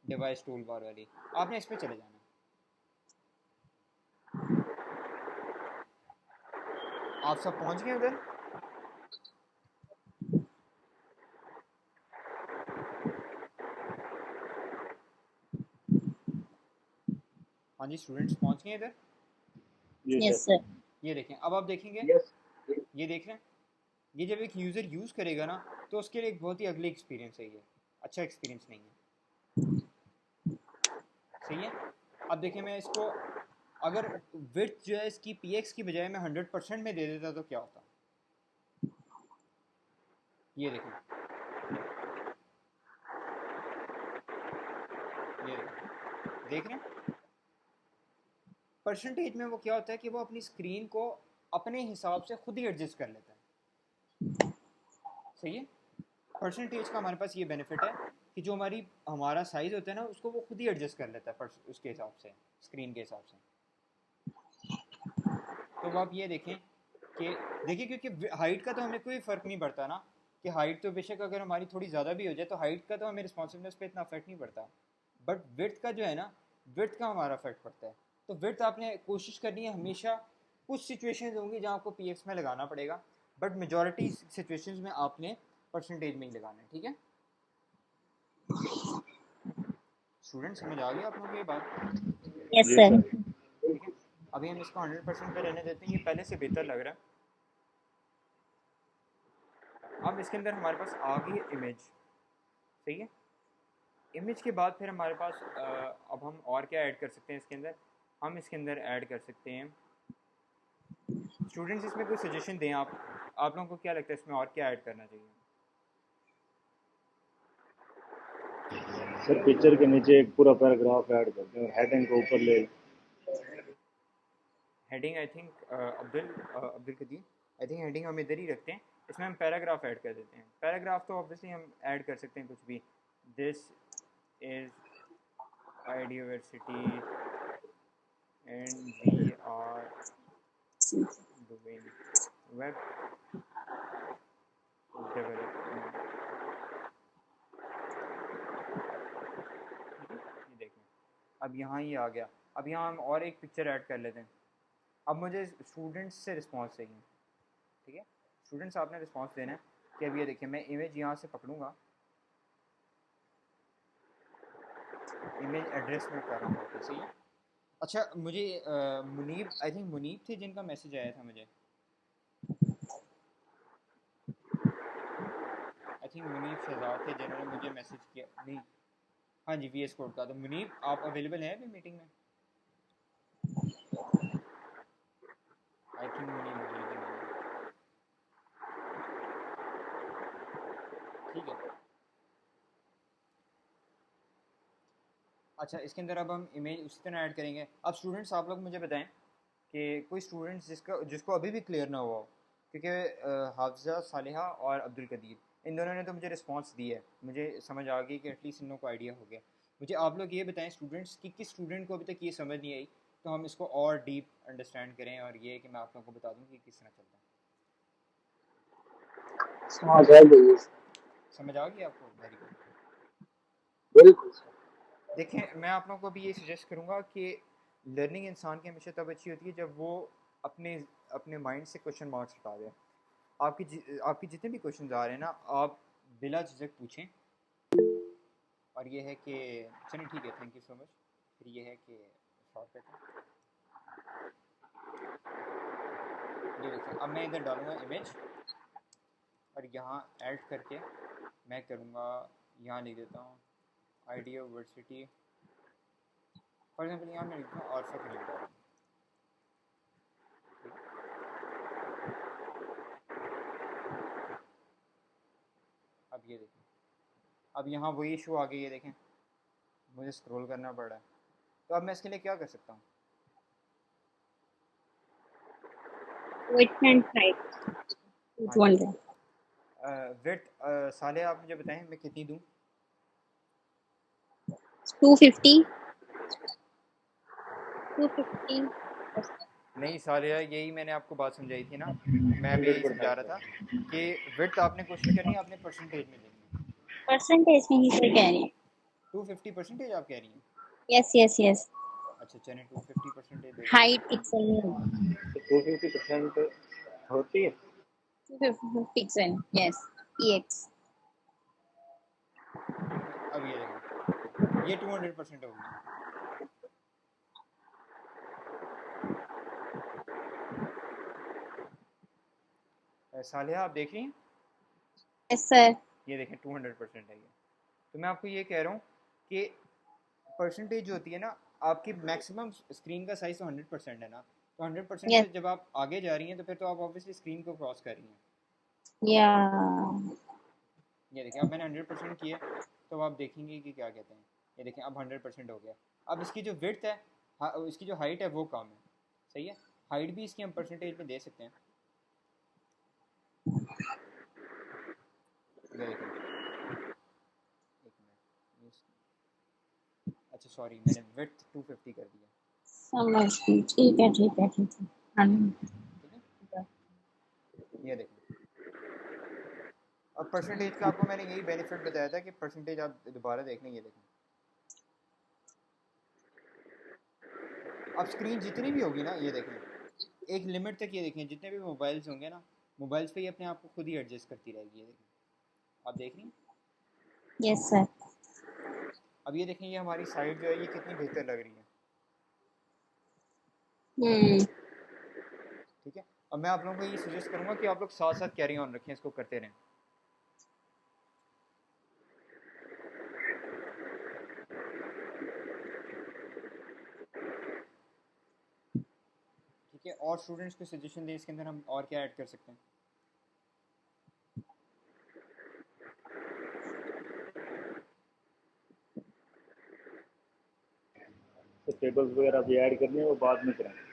डिवाइस टूल बार वाली, आपने इस पर चले जाना है। आप सब पहुँच गए उधर। हाँ जी स्टूडेंट्स पहुँच गए इधर। जी यस सर। सर। ये देखें, अब आप देखेंगे, यस। ये देख रहे हैं, ये जब एक यूज़र यूज़ करेगा ना, तो उसके लिए एक बहुत ही अगली एक्सपीरियंस है, ये अच्छा एक्सपीरियंस नहीं है, सही है। अब देखिए मैं इसको, अगर विड्थ जो है इसकी px की बजाय मैं 100% में दे देता तो क्या होता, ये देखें, ये देखें, देख रहे हैं परसेंटेज में वो क्या होता है कि वो अपनी स्क्रीन को अपने हिसाब से खुद ही एडजस्ट कर लेता है, सही है। परसेंटेज का हमारे पास ये बेनिफिट है कि जो हमारा साइज़ होता है ना, उसको वो खुद ही एडजस्ट कर लेता है उसके हिसाब से, स्क्रीन के हिसाब से। तो अब आप ये देखें कि देखिए, क्योंकि हाइट का तो हमें कोई फ़र्क नहीं पड़ता ना, कि हाइट तो बेशक अगर हमारी थोड़ी ज़्यादा भी हो जाए तो हाइट का तो हमें रिस्पॉन्सिवनेस पे इतना अफेक्ट नहीं पड़ता, बट विड्थ का जो है ना, विड्थ का हमारा अफेक्ट पड़ता है। तो विड्थ आपने कोशिश करनी है हमेशा, कुछ सिचुएशंस होंगी जहाँ आपको px में लगाना पड़ेगा, बट मेजॉरिटी सिचुएशंस में आपने परसेंटेज में ही लगाना है, ठीक है। स्टूडेंट समझ आ गई आप लोगों को ये बात, यस जी सर। सर। ठीक है। अभी हम इसको 100% पे रहने देते हैं, ये पहले से बेहतर लग रहा है। अब इसके अंदर हमारे पास आ गई है इमेज, सही है। इमेज के बाद फिर हमारे पास अब हम और क्या ऐड कर सकते हैं इसके अंदर, हम इसके अंदर ऐड कर सकते हैं, स्टूडेंट्स इसमें कोई सजेशन दें आप लोगों को क्या लगता है इसमें और क्या ऐड करना चाहिए। सर पिक्चर के नीचे एक पूरा पैराग्राफ ऐड करते हैं और हेडिंग को ऊपर ले। Heading I think Abdul Qadeer, I think heading हम इधर ही रखते हैं, इसमें हम पैराग्राफ ऐड कर देते हैं। पैराग्राफ तो ऑब्वियसली हम ऐड कर सकते हैं कुछ भी, this is Ideoversity and we are doing web development, ठीक है। ये देखें, अब यहाँ ये आ गया, अब यहाँ हम और एक पिक्चर ऐड कर लेते हैं। अब मुझे स्टूडेंट्स से रिस्पांस चाहिए, ठीक है। स्टूडेंट्स आपने रिस्पांस देना है कि अब ये देखिए मैं इमेज यहाँ से पकड़ूंगा, इमेज एड्रेस में कर रहा हूँ कॉपी, सही है। अच्छा मुझे मुनीब, आई थिंक मुनीब थे जिनका मैसेज आया था मुझे, आई थिंक मुनीब शहजाद थे जिन्होंने मुझे मैसेज किया, नहीं, हाँ जी वी एस कोड का। तो मुनीब आप अवेलेबल हैं अभी मीटिंग में, आई थिंक मुनीब अवेलेबल नहीं है, ठीक है। अच्छा, इसके अंदर अब हम इमेज उसी तरह ऐड करेंगे। अब स्टूडेंट्स आप लोग मुझे बताएं कि कोई स्टूडेंट्स जिसको अभी भी क्लियर ना हुआ हो, क्योंकि हाफजा, सालिहा और अब्दुल कदीर, इन दोनों ने तो मुझे रिस्पांस दिया है, मुझे समझ आ गई कि एटलीस्ट इन लोगों को आइडिया हो गया। मुझे आप लोग ये बताएं स्टूडेंट्स कि किस स्टूडेंट को अभी तक ये समझ नहीं आई, तो हम इसको और डीप अंडरस्टैंड करें, और ये कि मैं आप लोगों को बता दूँ कि किस तरह चलता है। समझ आ गई। समझ आ गई आपको? Very good. बिल्कुल सर। देखें, मैं आप लोगों को भी ये सजेस्ट करूँगा कि लर्निंग इंसान की हमेशा तब अच्छी होती है जब वो अपने अपने माइंड से क्वेश्चन मार्क्स हटा दे। आपकी जितने भी क्वेश्चन आ रहे हैं ना, आप बिला झिझक पूछें। और ये है कि चलिए ठीक है, थैंक यू सो मच। फिर ये है कि शॉर्टकट है, ये देखिए अब मैं इधर डालूँगा इमेज, और यहाँ ऐड करके मैं करूँगा, यहाँ लिख देता हूँ आइडिया यूनिवर्सिटी, फॉर एग्जाम्पल यहाँ मैं लिखता हूँ आल्फा करीम डालूँ। ठीक है, अब ये देखें, अब यहाँ वही इशू आ गई है, देखें मुझे स्क्रॉल करना पड़ रहा है। तो अब मैं इसके लिए क्या कर सकता हूँ? width and height हाँ जी, 200. विड्थ साले आप मुझे बताएं मैं कितनी दूँ? 250. 250. नहीं सालिया, यही मैंने आपको बात समझाई थी ना, मैं भी यही समझा 100%। रहा था कि विड्थ आपने कोशिश करनी है आपने परसेंटेज में लेनी है। परसेंटेज में ही सही कह रही है. 250% आप कह रही हैं? Yes yes yes. अच्छा चलें, 250% दे देते हैं। हाइट पिक्सल में होगी. तो 250% होती है। 250 पिक्सल. यस. px. ठीक है, अब ये देखें ये 200% होगी। सालिया आप देख रही हैं, यस सर. ये देखें 200% है ये। तो मैं आपको ये कह रहा हूँ कि परसेंटेज जो होती है ना, आपकी मैक्सिमम स्क्रीन का साइज तो 100% है ना, तो 100% यस. से जब आप आगे जा रही हैं तो फिर तो आप ऑब्वियसली स्क्रीन को क्रॉस कर रही हैं। या. ये देखिए अब मैंने 100% किया, तो आप देखेंगे कि क्या कहते हैं, ये देखें अब 100% हो गया। अब इसकी जो विड्थ है, इसकी जो हाइट है वो कम है, सही है। हाइट भी इसकी हम परसेंटेज में दे सकते हैं, ये देखें, एक मिनट, अच्छा सॉरी मैंने विड्थ 250 कर दिया। समझ गई. ठीक है ठीक है ठीक है. हाँ. ठीक है, ये देखें अब परसेंटेज का आपको मैंने यही बेनिफिट बताया था कि परसेंटेज आप दोबारा देख लें, ये देखें अब स्क्रीन जितनी भी होगी ना, ये देखें एक लिमिट तक, ये देखें जितने भी मोबाइल्स होंगे ना, मोबाइल्स पे ही अपने आप को खुद ही एडजस्ट करती रहेगी, ये देखें आप देख रही हैं। Yes sir. अब ये देखें ये हमारी साइड जो है ये कितनी बेहतर लग रही है। हम्म. ठीक है, अब मैं आप लोगों को ये सजेस्ट करूंगा कि आप लोग साथ साथ कैरी ऑन रखें, इसको करते रहें। ठीक है, और स्टूडेंट्स को सजेशन दें इसके अंदर हम और क्या ऐड कर सकते हैं। तो टेबल्स वगैरह भी ऐड करनी है वो बाद में करेंगे।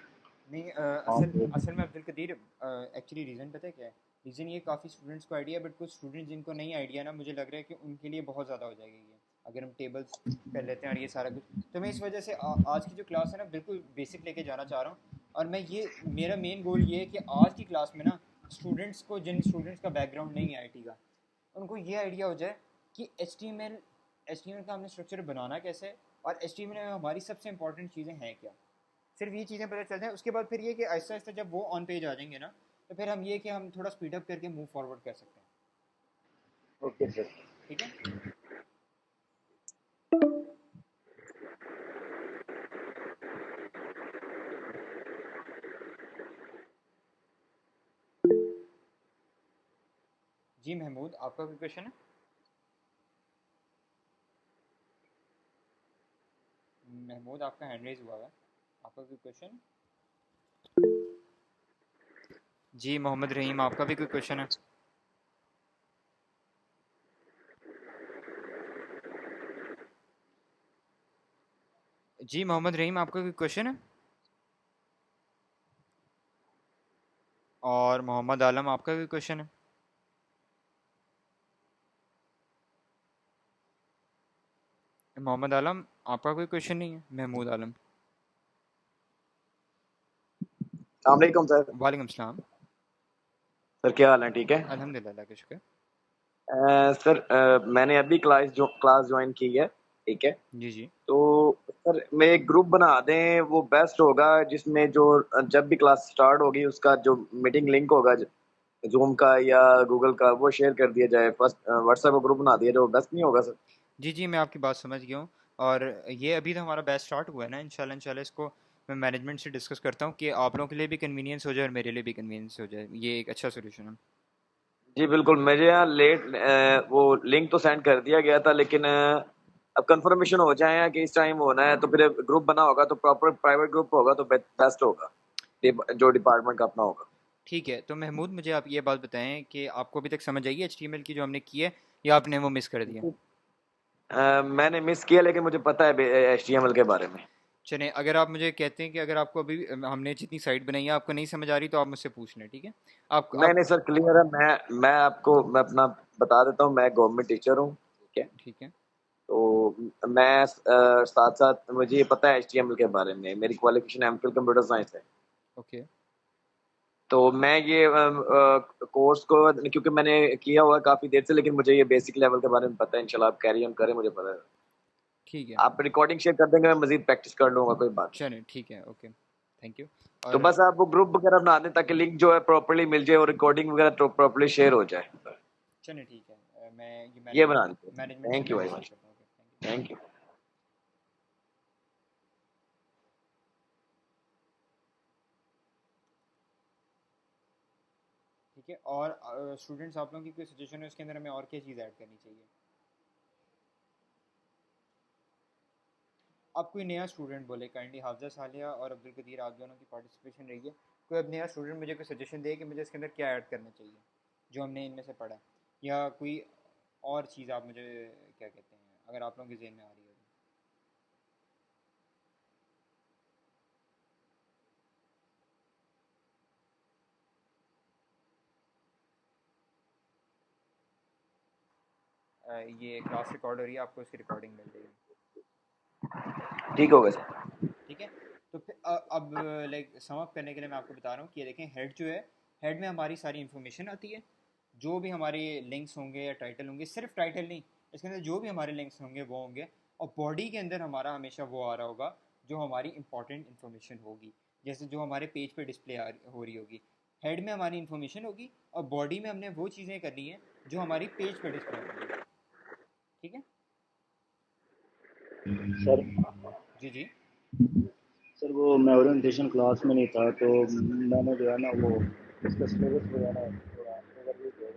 नहीं हाँ असल तो असल में अब्दुल कदीर, एक्चुअली रीज़न पता है क्या है? रीज़न ये काफ़ी स्टूडेंट्स को आइडिया है, बट कुछ स्टूडेंट्स जिनको नहीं आइडिया ना, मुझे लग रहा है कि उनके लिए बहुत ज़्यादा हो जाएगी ये, अगर हम टेबल्स कर लेते हैं और ये सारा कुछ। तो मैं इस वजह से आज की जो क्लास है ना बिल्कुल बेसिक लेके जाना चाह रहा हूँ। और मैं ये मेरा मेन गोल ये है कि आज की क्लास में ना स्टूडेंट्स को, जिन स्टूडेंट्स का बैकग्राउंड नहीं है आईटी का, उनको ये आइडिया हो जाए कि एच टी एम एल का हमने स्ट्रक्चर बनाना कैसे है, और एच टी एम एल में हमारी सबसे इंपॉर्टेंट चीज़ें हैं क्या। सिर्फ ये चीज़ें पता चल जाए, उसके बाद फिर ये कि आहिस्ता आहिस्ता जब वो ऑन पेज आ जाएंगे ना, तो फिर हम ये कि हम थोड़ा स्पीड अप करके मूव फॉरवर्ड कर सकते हैं। Okay sir. ठीक है, जी महमूद आपका कोई क्वेश्चन है? महमूद आपका हैंड रेज हुआ है, आपका कोई क्वेश्चन? जी मोहम्मद रहीम आपका भी कोई क्वेश्चन है? जी मोहम्मद रहीम, आपका कोई क्वेश्चन है? और मोहम्मद आलम, आपका कोई क्वेश्चन है? मोहम्मद आलम, आपका कोई क्वेश्चन नहीं है? महमूद आलम। अस्सलाम सर। वालेकुम सलाम। सर क्या हाल है? ठीक है। अल्हम्दुलिल्लाह, अल्लाह का शुक्र। सर मैंने अभी क्लास ज्वाइन की है। ठीक है। जी जी। तो सर मैं एक ग्रुप बना दें वो बेस्ट होगा, जिसमें जो जब भी क्लास स्टार्ट होगी उसका जो मीटिंग लिंक होगा जूम का या गूगल का वो शेयर कर दिया जाए। फर्स्ट व्हाट्सएप का ग्रुप बना दिया जाए, वो बेस्ट नहीं होगा सर? जी जी, मैं आपकी बात समझ गया हूँ। और ये अभी तो हमारा बैच स्टार्ट हुआ है ना, इंशाल्लाह इंशाल्लाह इसको मैं मैनेजमेंट से डिस्कस करता हूँ कि आप लोगों के लिए भी कन्वीनियंस हो जाए और मेरे लिए भी कन्वीनियंस हो जाए। ये एक अच्छा सोल्यूशन है। जी बिल्कुल। मुझे यहाँ लेट वो लिंक तो सेंड कर दिया गया था, लेकिन अब कंफर्मेशन हो जाए कि इस टाइम होना है तो फिर ग्रुप बना होगा तो प्रॉपर प्राइवेट ग्रुप होगा तो बेस्ट होगा, जो डिपार्टमेंट का अपना होगा। ठीक है, तो महमूद मुझे आप ये बात बताएं कि आपको अभी तक समझ आई है HTML की जो हमने की है, या आपने वो मिस कर दिया? मैंने मिस किया, लेकिन मुझे पता है HTML के बारे में। चलें, अगर आप मुझे कहते हैं कि अगर आपको अभी हमने जितनी साइट बनाई है आपको नहीं समझ आ रही, तो आप मुझसे पूछ लें, ठीक है? नहीं आप नहीं सर, क्लियर है। मैं अपना बता देता हूँ। मैं गवर्नमेंट टीचर हूँ। ठीक है। ठीक है। तो मैं साथ साथ मुझे ये पता है HTML के बारे में। मेरी क्वालिफिकेशन एमफिल कंप्यूटर साइंस है। ओके। तो मैं ये कोर्स को, क्योंकि मैंने किया हुआ है काफी देर से, लेकिन मुझे ये बेसिक लेवल के बारे में पता है। इंशाल्लाह आप कैरी ऑन करें, मुझे पता है। ठीक है। आप रिकॉर्डिंग शेयर कर देंगे, मैं मजीद प्रैक्टिस कर लूंगा, कोई बात नहीं। चलें, ठीक है, ओके, थैंक यू। तो और बस आप वो ग्रुप वगैरह बना दें ताकि लिंक जो है प्रॉपर्ली मिल जाए और रिकॉर्डिंग वगैरह प्रॉपर्ली शेयर हो जाए। चलें, ठीक है, मैं ये ये मैनेजमेंट बना दें। मैनेजमेंट से थैंक यू मैं वेरी डिस्कस मच। करता हूँ। Okay, thank you. Thank you. ठीक है, और स्टूडेंट्स, आप लोगों की कोई सजेशन है उसके अंदर हमें और क्या चीज़ ऐड करनी चाहिए? अब कोई नया स्टूडेंट बोले, काइंडली हाफजा सालिया और अब्दुल कदीर, आप दोनों की पार्टिसिपेशन रही है। कोई अब नया स्टूडेंट मुझे कोई सजेशन दे कि मुझे इसके अंदर क्या ऐड करना चाहिए जो हमने इनमें से पढ़ा, या कोई और चीज़ आप मुझे क्या कहते हैं, अगर आप लोगों के जहन में आ रही है ये क्लास रिकॉर्ड हो रही है, आपको इसकी रिकॉर्डिंग मिल जाएगी। ठीक हो गया सर। ठीक है। तो फिर अब लाइक सम अप करने के लिए मैं आपको बता रहा हूँ कि ये देखें, हेड जो है, हेड में हमारी सारी इन्फॉर्मेशन आती है। जो भी हमारे लिंक्स होंगे या टाइटल होंगे, सिर्फ टाइटल नहीं, इसके अंदर जो भी हमारे लिंक्स होंगे वो होंगे। और बॉडी के अंदर हमारा हमेशा वो आ रहा होगा जो हमारी इंपॉर्टेंट इन्फॉर्मेशन होगी, जैसे जो हमारे पेज पे डिस्प्ले हो रही होगी। हेड में हमारी इन्फॉर्मेशन होगी और बॉडी में हमने वो चीज़ें करनी है जो हमारी पेज पे डिस्प्ले होंगी। ठीक है। सर जी जी। सर वो मैं ओरिएंटेशन क्लास में नहीं था, तो मैंने जो है ना वो इसका सिलेबस वगैरह थोड़ा ओवरव्यू दे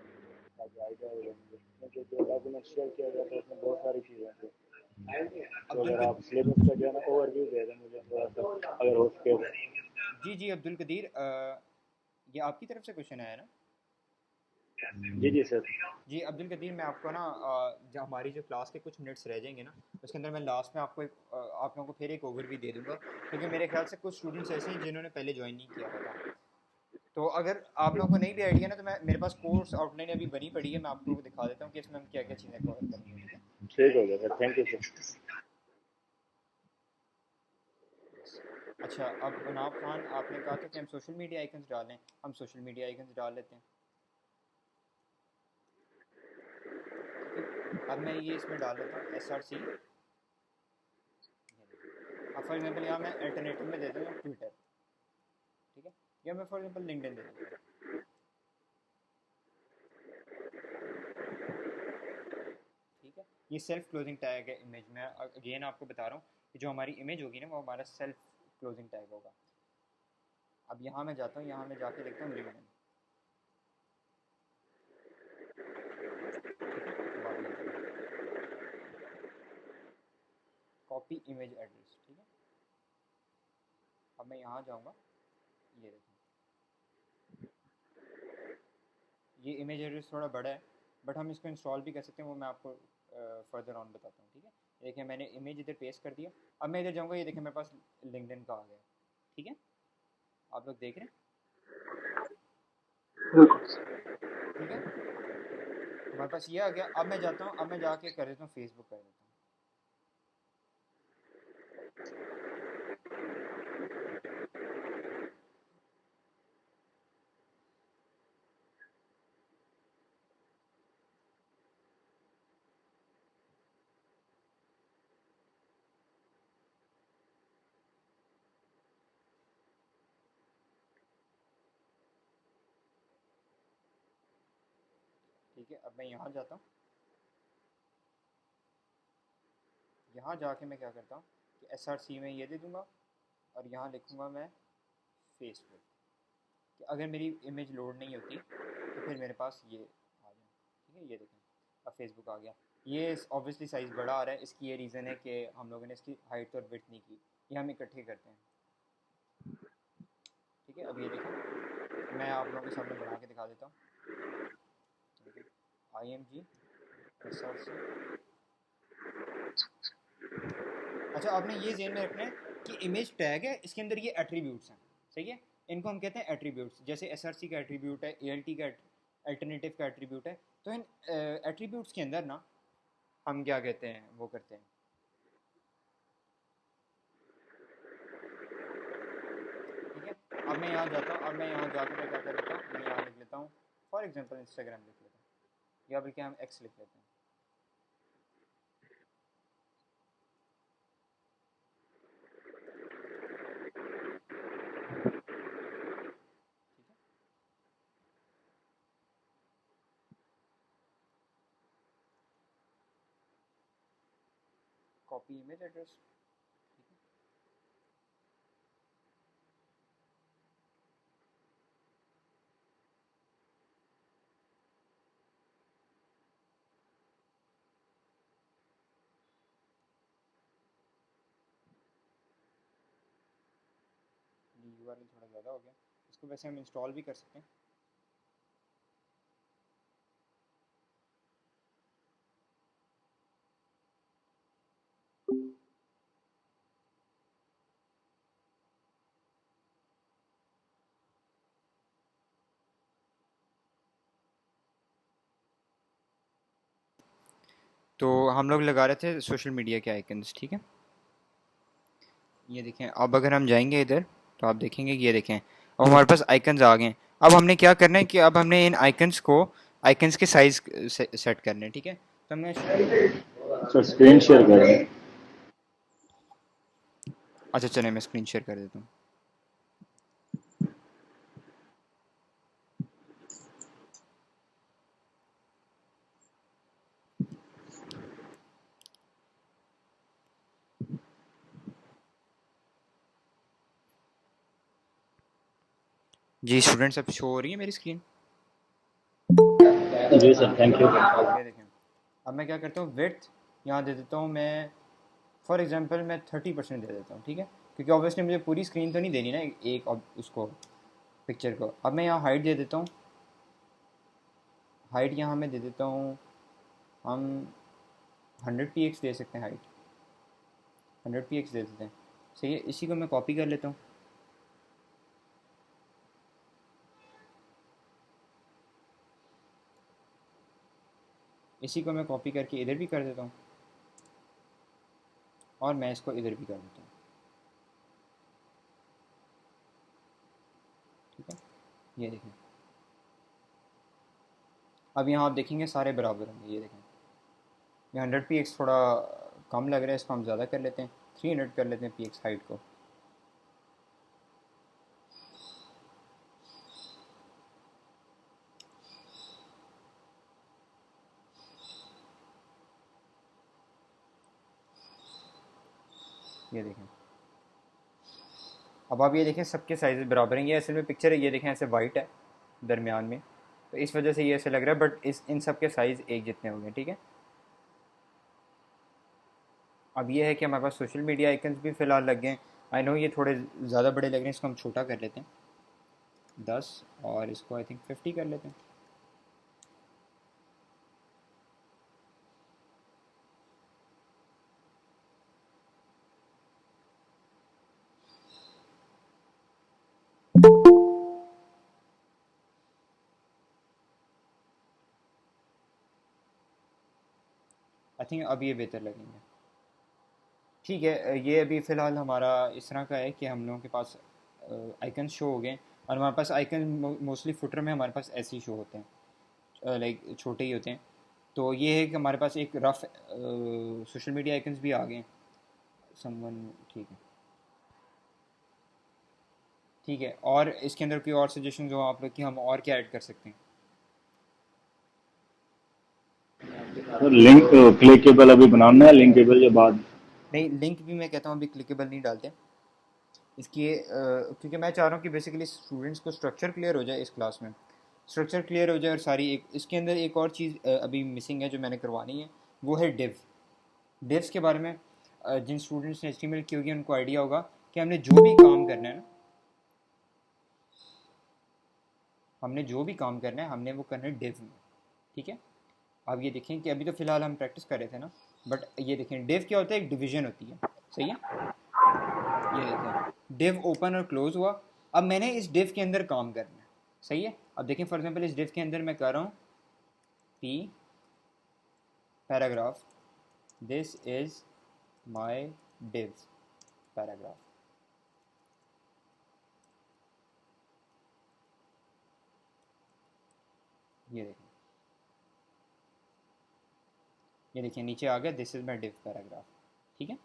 ताकि आइडिया हो जाए मुझे, क्योंकि जो डॉक्यूमेंट शेयर किया गया था उसमें बहुत सारी चीज़ें थी। तो अब्दुल अगर कद आप सिलेबस का जो है ना ओवरव्यू दे दें मुझे थोड़ा सा, अगर हो सके तो। जी जी, अब्दुल कदीर, ये आपकी तरफ से क्वेश्चन आया ना? जी जी सर। जी अब्दुल कदीर, मैं आपको ना जो हमारी जो क्लास के कुछ मिनट्स रह जाएंगे ना, उसके अंदर मैं लास्ट में आपको आप लोगों को फिर एक ओवरव्यू दे दूंगा, क्योंकि मेरे ख्याल से कुछ स्टूडेंट्स ऐसे हैं जिन्होंने पहले ज्वाइन नहीं किया हुआ था। तो अगर आप लोगों को नहीं भी आइडिया ना, तो मैं, मेरे पास कोर्स आउटलाइन अभी बनी पड़ी है, मैं आप लोगों को दिखा देता हूँ कि इसमें हम क्या क्या चीज़ें कवर करेंगे। ठीक है। ठीक हो गया sir, thank you sir. Yes. अच्छा, अब उनाब खान, आपने कहा था कि हम सोशल मीडिया आइकन्स डालें, हम सोशल मीडिया आइकन्स डाल लेते हैं। ठीक है। अब मैं ये इसमें डाल लेता हूँ SRC। अब फॉर एग्जांपल यहाँ मैं अल्टरनेटिव में दे देता हूँ ट्विटर। ठीक है। या मैं फॉर एग्जांपल लिंक्डइन दे देता हूँ। ठीक है। ये सेल्फ क्लोजिंग टैग है इमेज में, अगेन आपको बता रहा हूँ कि जो हमारी इमेज होगी ना वो हमारा सेल्फ क्लोजिंग टैग होगा। अब यहाँ मैं जाता हूँ, यहाँ मैं जाके लिखता हूँ लिंक्डइन। ठीक है। अब आप ये देखें, कॉपी इमेज एड्रेस। ठीक है। अब मैं यहाँ जाऊँगा, ये देखें, ये इमेज एड्रेस थोड़ा बड़ा है, बट हम इसको इंस्टॉल भी कर सकते हैं, वो मैं आपको फर्दर ऑन बताता हूँ। ठीक है। देखिए मैंने इमेज इधर पेस्ट कर दिया। अब मैं इधर जाऊँगा, ये देखिए मेरे पास लिंक्डइन का आ गया। ठीक है, आप लोग देख रहे हैं? ठीक है, हमारे पास ये आ गया। अब मैं जाता हूँ, अब मैं जाके कर देता हूँ फेसबुक कर देता हूँ। ठीक है, अब मैं यहाँ जाता हूँ। यहाँ जाके मैं क्या करता हूँ कि SRC में ये दे दूँगा और यहाँ लिखूँगा मैं फेसबुक, कि अगर मेरी इमेज लोड नहीं होती तो फिर मेरे पास ये आ जाए। ठीक है, ये देखें अब फेसबुक आ गया। ये ऑब्वियसली साइज़ बड़ा आ रहा है, इसकी ये रीज़न है कि हम लोगों ने इसकी हाइट और विड्थ नहीं की, ये हम इकट्ठे करते हैं। ठीक है, अब ये देखें, मैं आप लोगों के सामने बना के दिखा देता हूँ। देखें, IMG SRC। अच्छा, आपने ये ज़हन में रखना है कि इमेज टैग है, इसके अंदर ये एट्रीब्यूट्स हैं। सही है, इनको हम कहते हैं एट्रीब्यूट्स। जैसे SRC का एट्रीब्यूट है, ALT का अल्टरनेटिव का एट्रीब्यूट है। तो इन एट्रीब्यूट्स के अंदर ना हम क्या कहते हैं, वो करते हैं। ठीक है, अब मैं यहाँ जाता हूँ, अब मैं यहाँ जाकर मैं क्या कर लेता हूँ, मैं यहाँ लिख लेता हूँ फॉर एग्जांपल इंस्टाग्राम लिख लेता हूँ, या बल्कि हम X लिख लेते हैं। ठीक है, कॉपी इमेज एड्रेस। ठीक है, URL थोड़ा ज़्यादा हो गया, इसको वैसे हम इंस्टॉल भी कर सकते हैं। तो हम लोग लगा रहे थे सोशल मीडिया के आइकन्स। ठीक है, ये देखें, अब अगर हम जाएंगे इधर तो आप देखेंगे कि ये देखें अब हमारे पास आइकन्स आ गए हैं। अब हमने क्या करना है कि अब हमने इन आइकन्स को, आइकन्स के साइज सेट करने हैं। ठीक है, तो हमने, सर स्क्रीन शेयर कर रहे हैं। अच्छा चलें मैं स्क्रीन शेयर कर देता हूँ। जी स्टूडेंट्स, अब शो हो रही है मेरी स्क्रीन? जी सर, थैंक यू। ये देखें, अब मैं क्या करता हूँ, विड्थ यहाँ दे देता हूँ मैं, फॉर एग्जांपल मैं 30% दे देता हूँ। ठीक है, क्योंकि ऑब्वियसली मुझे पूरी स्क्रीन तो नहीं देनी ना एक उसको, पिक्चर को। अब मैं यहाँ हाइट दे देता हूँ, हाइट यहाँ मैं दे देता हूँ, हम 100 px दे सकते हैं हाइट, 100 px दे देते हैं। सही है, इसी को मैं कॉपी कर लेता हूँ। इसी को मैं कॉपी करके इधर भी कर देता हूँ और मैं इसको इधर भी कर देता हूँ। ठीक है, ये देखें, अब यहाँ आप देखेंगे सारे बराबर होंगे। ये देखें, ये 100 px थोड़ा कम लग रहा है, इसको हम ज़्यादा कर लेते हैं, 300 कर लेते हैं px हाइट को। ये देखें, अब आप ये देखें सबके साइज़ बराबर हैं। ये असल में पिक्चर है, ये देखें ऐसे वाइट है दरमियान में, तो इस वजह से ये ऐसे लग रहा है, बट इन सब के साइज़ एक जितने हो गए। ठीक है, अब ये है कि हमारे पास सोशल मीडिया आइकन्स भी फ़िलहाल लग गए हैं। आई नो ये थोड़े ज़्यादा बड़े लग रहे हैं, इसको हम छोटा कर लेते हैं 10, और इसको आई थिंक 50 कर लेते हैं। आई थिंक अब ये बेहतर लगेंगे। ठीक है, ये अभी फ़िलहाल हमारा इस तरह का है कि हम लोगों के पास आइकन शो हो गए, और हमारे पास आइकन मोस्टली फुटर में हमारे पास ऐसे ही शो होते हैं, लाइक छोटे ही होते हैं। तो ये है कि हमारे पास एक रफ सोशल मीडिया आइकन्स भी आ गए हैं। समवन, ठीक है, ठीक है। और इसके अंदर कोई और सजेशन हो आप लोग कि हम और क्या ऐड कर सकते हैं? सर लिंक क्लिकेबल अभी बनाना है, लिंकेबल के बाद। नहीं, लिंक भी मैं कहता हूँ अभी क्लिकेबल नहीं डालते इसकी, क्योंकि मैं चाह रहा हूँ कि बेसिकली स्टूडेंट्स को स्ट्रक्चर क्लियर हो जाए इस क्लास में, स्ट्रक्चर क्लियर हो जाए। और सारी एक इसके अंदर एक और चीज़ अभी मिसिंग है जो मैंने करवानी है, वो है डिव्स के बारे में। जिन स्टूडेंट्स ने एचटीएमएल की होगी उनको आइडिया होगा कि हमने जो भी काम करना है ना, हमने जो भी काम करना है हमने वो करना है डिव में, ठीक है। अब ये देखें कि अभी तो फ़िलहाल हम प्रैक्टिस कर रहे थे ना, बट ये देखें डिव क्या होता है, एक डिवीजन होती है, सही है। ये देखें डिव ओपन और क्लोज हुआ। अब मैंने इस डिव के अंदर काम करना है, सही है। अब देखें फॉर एग्जांपल इस डिव के अंदर मैं कर रहा हूँ P paragraph, this is my div paragraph. ये देखें, ये देखिए नीचे आ गया, this is my div paragraph, ठीक है।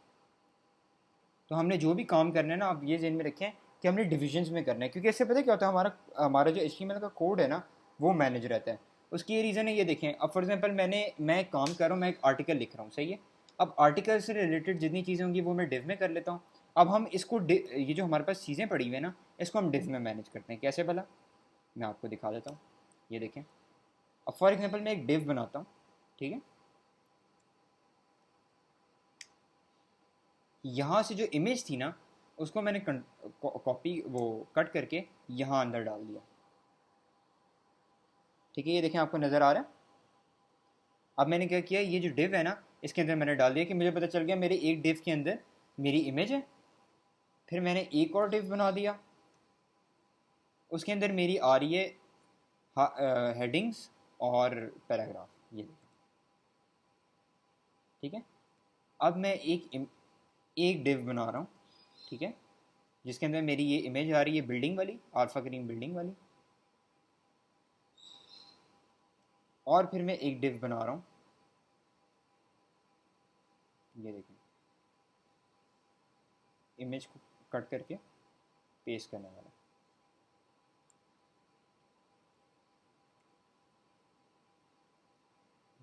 तो हमने जो भी काम करना है ना, आप ये ज़हन में रखें कि हमने डिविजन्स में करना है, क्योंकि इससे पता है क्या होता है, हमारा हमारा जो HTML का कोड है ना वो मैनेज रहता है। उसकी ये रीज़न है, ये देखें। अब फॉर एग्जांपल मैं काम कर रहा हूँ, मैं एक आर्टिकल लिख रहा हूँ, सही है। अब आर्टिकल से रिलेटेड जितनी चीज़ें होंगी वो मैं डिव में कर लेता हूँ। अब हम इसको ये जो हमारे पास चीज़ें पड़ी हुई है ना, इसको हम डिव में मैनेज करते हैं। कैसे भला, मैं आपको दिखा देता हूँ। ये देखें, अब फॉर एग्जाम्पल मैं एक डिव बनाता हूँ, ठीक है। यहाँ से जो इमेज थी ना, उसको मैंने कॉपी वो कट करके यहाँ अंदर डाल दिया, ठीक है। ये देखें, आपको नज़र आ रहा है। अब मैंने क्या किया, ये जो डिव है ना इसके अंदर मैंने डाल दिया, कि मुझे पता चल गया मेरे एक डिव के अंदर मेरी इमेज है। फिर मैंने एक और डिव बना दिया, उसके अंदर मेरी आ रही है हेडिंग्स और पैराग्राफ, ये देखें, ठीक है। अब मैं एक डिव बना रहा हूँ, ठीक है, जिसके अंदर मेरी ये इमेज आ रही है बिल्डिंग वाली, अल्फा ग्रीन बिल्डिंग वाली। और फिर मैं एक डिव बना रहा हूँ, ये देखें, इमेज को कट करके पेस्ट करने वाला,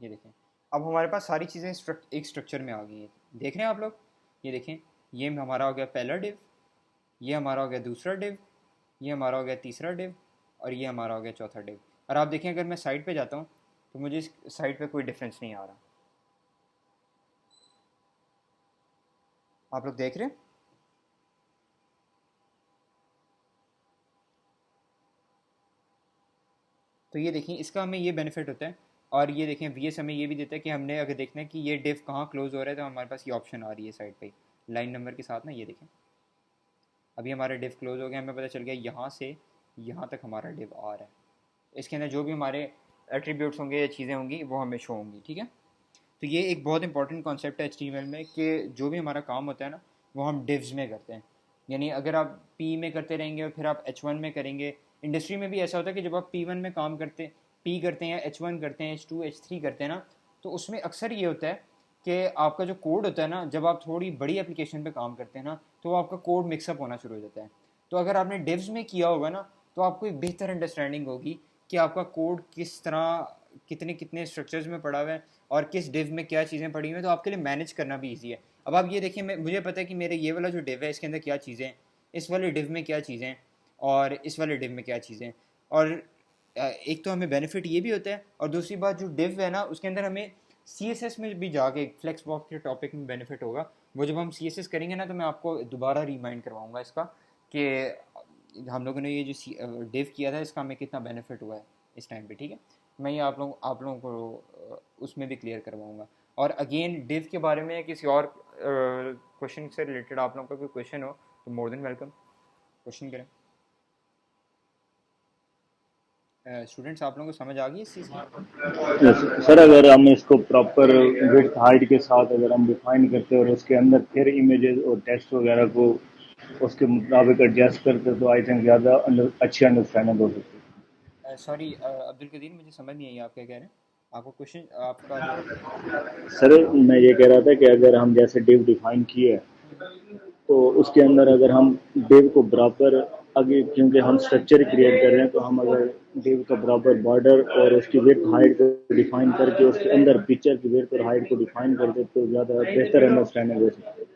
ये देखें। अब हमारे पास सारी चीज़ें एक स्ट्रक्चर में आ गई हैं, देख रहे हैं आप लोग। ये देखें, ये हमारा हो गया पहला डिव, ये हमारा हो गया दूसरा डिव, ये हमारा हो गया तीसरा डिव, और ये हमारा हो गया चौथा डिव। और आप देखें, अगर मैं साइड पे जाता हूँ तो मुझे इस साइड पे कोई डिफरेंस नहीं आ रहा। आप लोग देख रहे हैं। तो ये देखें, इसका हमें ये बेनिफिट होता है। और ये देखें VS हमें ये भी देता है कि हमने अगर देखना है कि ये डिव कहाँ क्लोज हो रहा है, तो हमारे पास ये ऑप्शन आ रही है साइड पे लाइन नंबर के साथ ना। ये देखें, अभी हमारा डिव क्लोज हो गया, हमें पता चल गया यहाँ से यहाँ तक हमारा डिव आ रहा है। इसके अंदर जो भी हमारे एट्रीब्यूट्स होंगे या चीज़ें होंगी वो हमें शो होंगी, ठीक है। तो ये एक बहुत इंपॉर्टेंट कॉन्सेप्ट है HTML में, कि जो भी हमारा काम होता है ना वो हम डिव्स में करते हैं। यानी अगर आप P में करते रहेंगे और फिर आप H1 में करेंगे, इंडस्ट्री में भी ऐसा होता है कि जब आप P1 में काम करते P करते हैं या H1 करते हैं, H2 H3 करते हैं ना, तो उसमें अक्सर ये होता है कि आपका जो कोड होता है ना, जब आप थोड़ी बड़ी एप्लीकेशन पे काम करते हैं ना, तो आपका कोड मिक्सअप होना शुरू हो जाता है। तो अगर आपने डिव्स में किया होगा ना, तो आपको एक बेहतर अंडरस्टैंडिंग होगी कि आपका कोड किस तरह कितने कितने स्ट्रक्चर्स में पड़ा हुआ है और किस डिव में क्या चीज़ें पड़ी हुई हैं, तो आपके लिए मैनेज करना भी ईजी है। अब आप ये देखिए, मुझे पता है कि मेरे ये वाला जो डिव है इसके अंदर क्या चीज़ें हैं, इस वाले डिव में क्या चीज़ें हैं, और इस वाले डिव में क्या चीज़ें हैं। और एक तो हमें बेनिफिट ये भी होता है, और दूसरी बात जो डिव है ना उसके अंदर हमें CSS में भी जाके फ्लेक्स बॉक्स के टॉपिक में बेनिफिट होगा। वो जब हम CSS करेंगे ना, तो मैं आपको दोबारा रिमाइंड करवाऊँगा इसका, कि हम लोगों ने ये जो डिव किया था इसका हमें कितना बेनिफिट हुआ है इस टाइम पे, ठीक है। मैं ये आप लोगों को उसमें भी क्लियर करवाऊँगा। और अगेन डिव के बारे में किसी और क्वेश्चन से रिलेटेड आप लोगों का कोई क्वेश्चन हो तो मोर देन वेलकम, क्वेश्चन करें। स्टूडेंट्स आप लोगों को समझ आ गई इस चीज़ की? सर अगर हम इसको प्रॉपर विड्थ हाइट के साथ अगर हम डिफाइन करते और उसके अंदर फिर इमेजेस और टेक्स्ट वगैरह को उसके मुताबिक एडजस्ट करते तो आई थिंक ज़्यादा अच्छी अंडरस्टैंडिंग हो सकती सॉरी अब्दुल कदीर, मुझे समझ नहीं आई आप क्या कह रहे हैं। आपको क्वेश्चन आपका जो है। सर मैं ये कह रहा था कि अगर हम जैसे डिव डिफाइन किए हम्म, तो उसके अंदर अगर हम डिव को बराबर आगे क्योंकि हम स्ट्रक्चर क्रिएट कर रहे हैं तो हम अगर डिव का बराबर बॉर्डर और उसकी विड्थ हाइट को डिफाइन करके उसके अंदर पिक्चर की विड्थ और हाइट को डिफाइन कर दे तो ज़्यादा बेहतर अंडरस्टैंडिंग हो सकती है।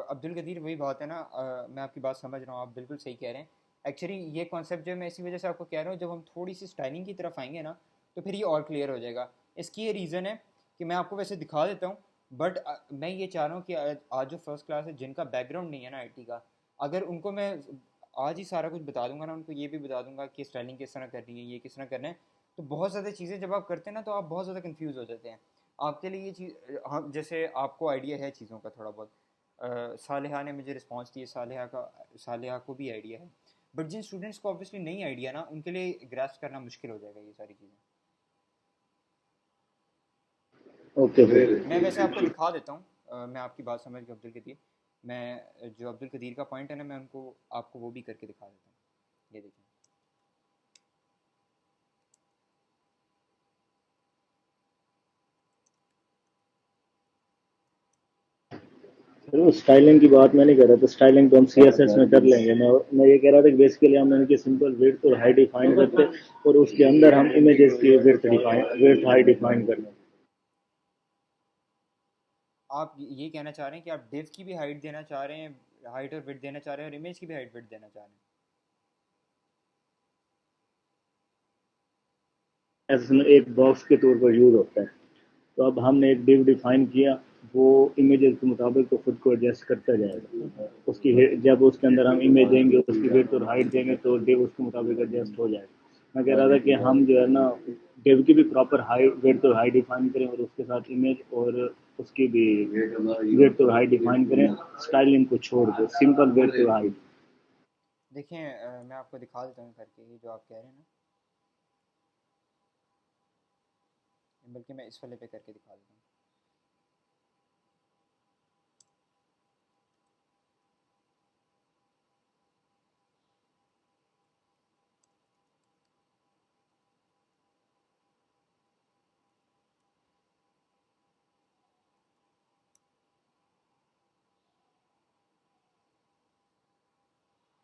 अब्दुल कदीर वही बात है ना, मैं आपकी बात समझ रहा हूँ, आप बिल्कुल सही कह रहे हैं। एक्चुअली ये कॉन्सेप्ट जो मैं इसी वजह से आपको कह रहा हूँ, जब हम थोड़ी सी स्टाइलिंग की तरफ आएंगे ना तो फिर ये और क्लियर हो जाएगा। इसकी ये रीज़न है कि मैं आपको वैसे दिखा देता हूँ, बट मैं ये चाह रहा हूँ कि आज जो फर्स्ट क्लास है जिनका बैकग्राउंड नहीं है ना आईटी का, अगर उनको मैं आज ही सारा कुछ बता दूंगा ना, उनको ये भी बता दूंगा कि स्टाइलिंग किस तरह करनी है, ये किस तरह करना है, तो बहुत ज़्यादा चीज़ें जब आप करते हैं ना तो आप बहुत ज़्यादा कंफ्यूज हो जाते हैं। आपके लिए ये चीज़, हाँ, जैसे आपको आइडिया है चीज़ों का थोड़ा बहुत, सालिहा ने मुझे रिस्पांस दिए, सालिहा को भी आइडिया है, बट जिन स्टूडेंट्स को ऑब्वियसली नहीं आइडिया ना, उनके लिए ग्रास्प करना मुश्किल हो जाएगा ये सारी चीज़ें। Okay sir. मैं वैसे आपको दिखा देता हूँ, मैं आपकी बात समझ गया अब्दुल कदीर। मैं जो अब्दुल कदीर का पॉइंट है ना, मैं उनको आपको वो भी करके दिखा देता हूँ। ये देखिए। सर स्टाइलिंग की बात मैं नहीं कर रहा था, स्टाइलिंग तो हम सीएसएस में कर लेंगे। मैं ये कह रहा था कि बेसिकली हम इनकी सिंपल विड्थ और हाइट डिफाइन करते और उसके अंदर हम इमेजेस की विड्थ हाइट डिफाइन करते। आप ये कहना चाह रहे हैं कि आप डिव की भी हाइट देना चाह रहे हैं, हाइट और विड्थ देना चाह रहे हैं, और इमेज की भी हाइट विड्थ देना चाह रहे हैं। ऐसे में एक बॉक्स के तौर पर यूज होता है। तो अब हमने एक डिव डिफाइन किया, वो इमेजेस के मुताबिक तो खुद को एडजस्ट करता जाएगा। जब उसके अंदर हम इमेज देंगे उसकी विड्थ और हाइट देंगे तो डिव उसके मुताबिक एडजस्ट हो जाएगा। मैं कह रहा था कि हम जो है ना डिव की भी प्रॉपर हाइट विड्थ और हाइट डिफाइन करें और उसके साथ इमेज और उसकी भी विड्थ और हाइट डिफाइन करें, स्टाइलिंग को छोड़ के सिंपल विड्थ और हाइट। देखें, मैं आपको दिखा देता हूँ करके, ये जो आप कह रहे हैं ना, बल्कि मैं इस वाले पे करके दिखा देता हूँ।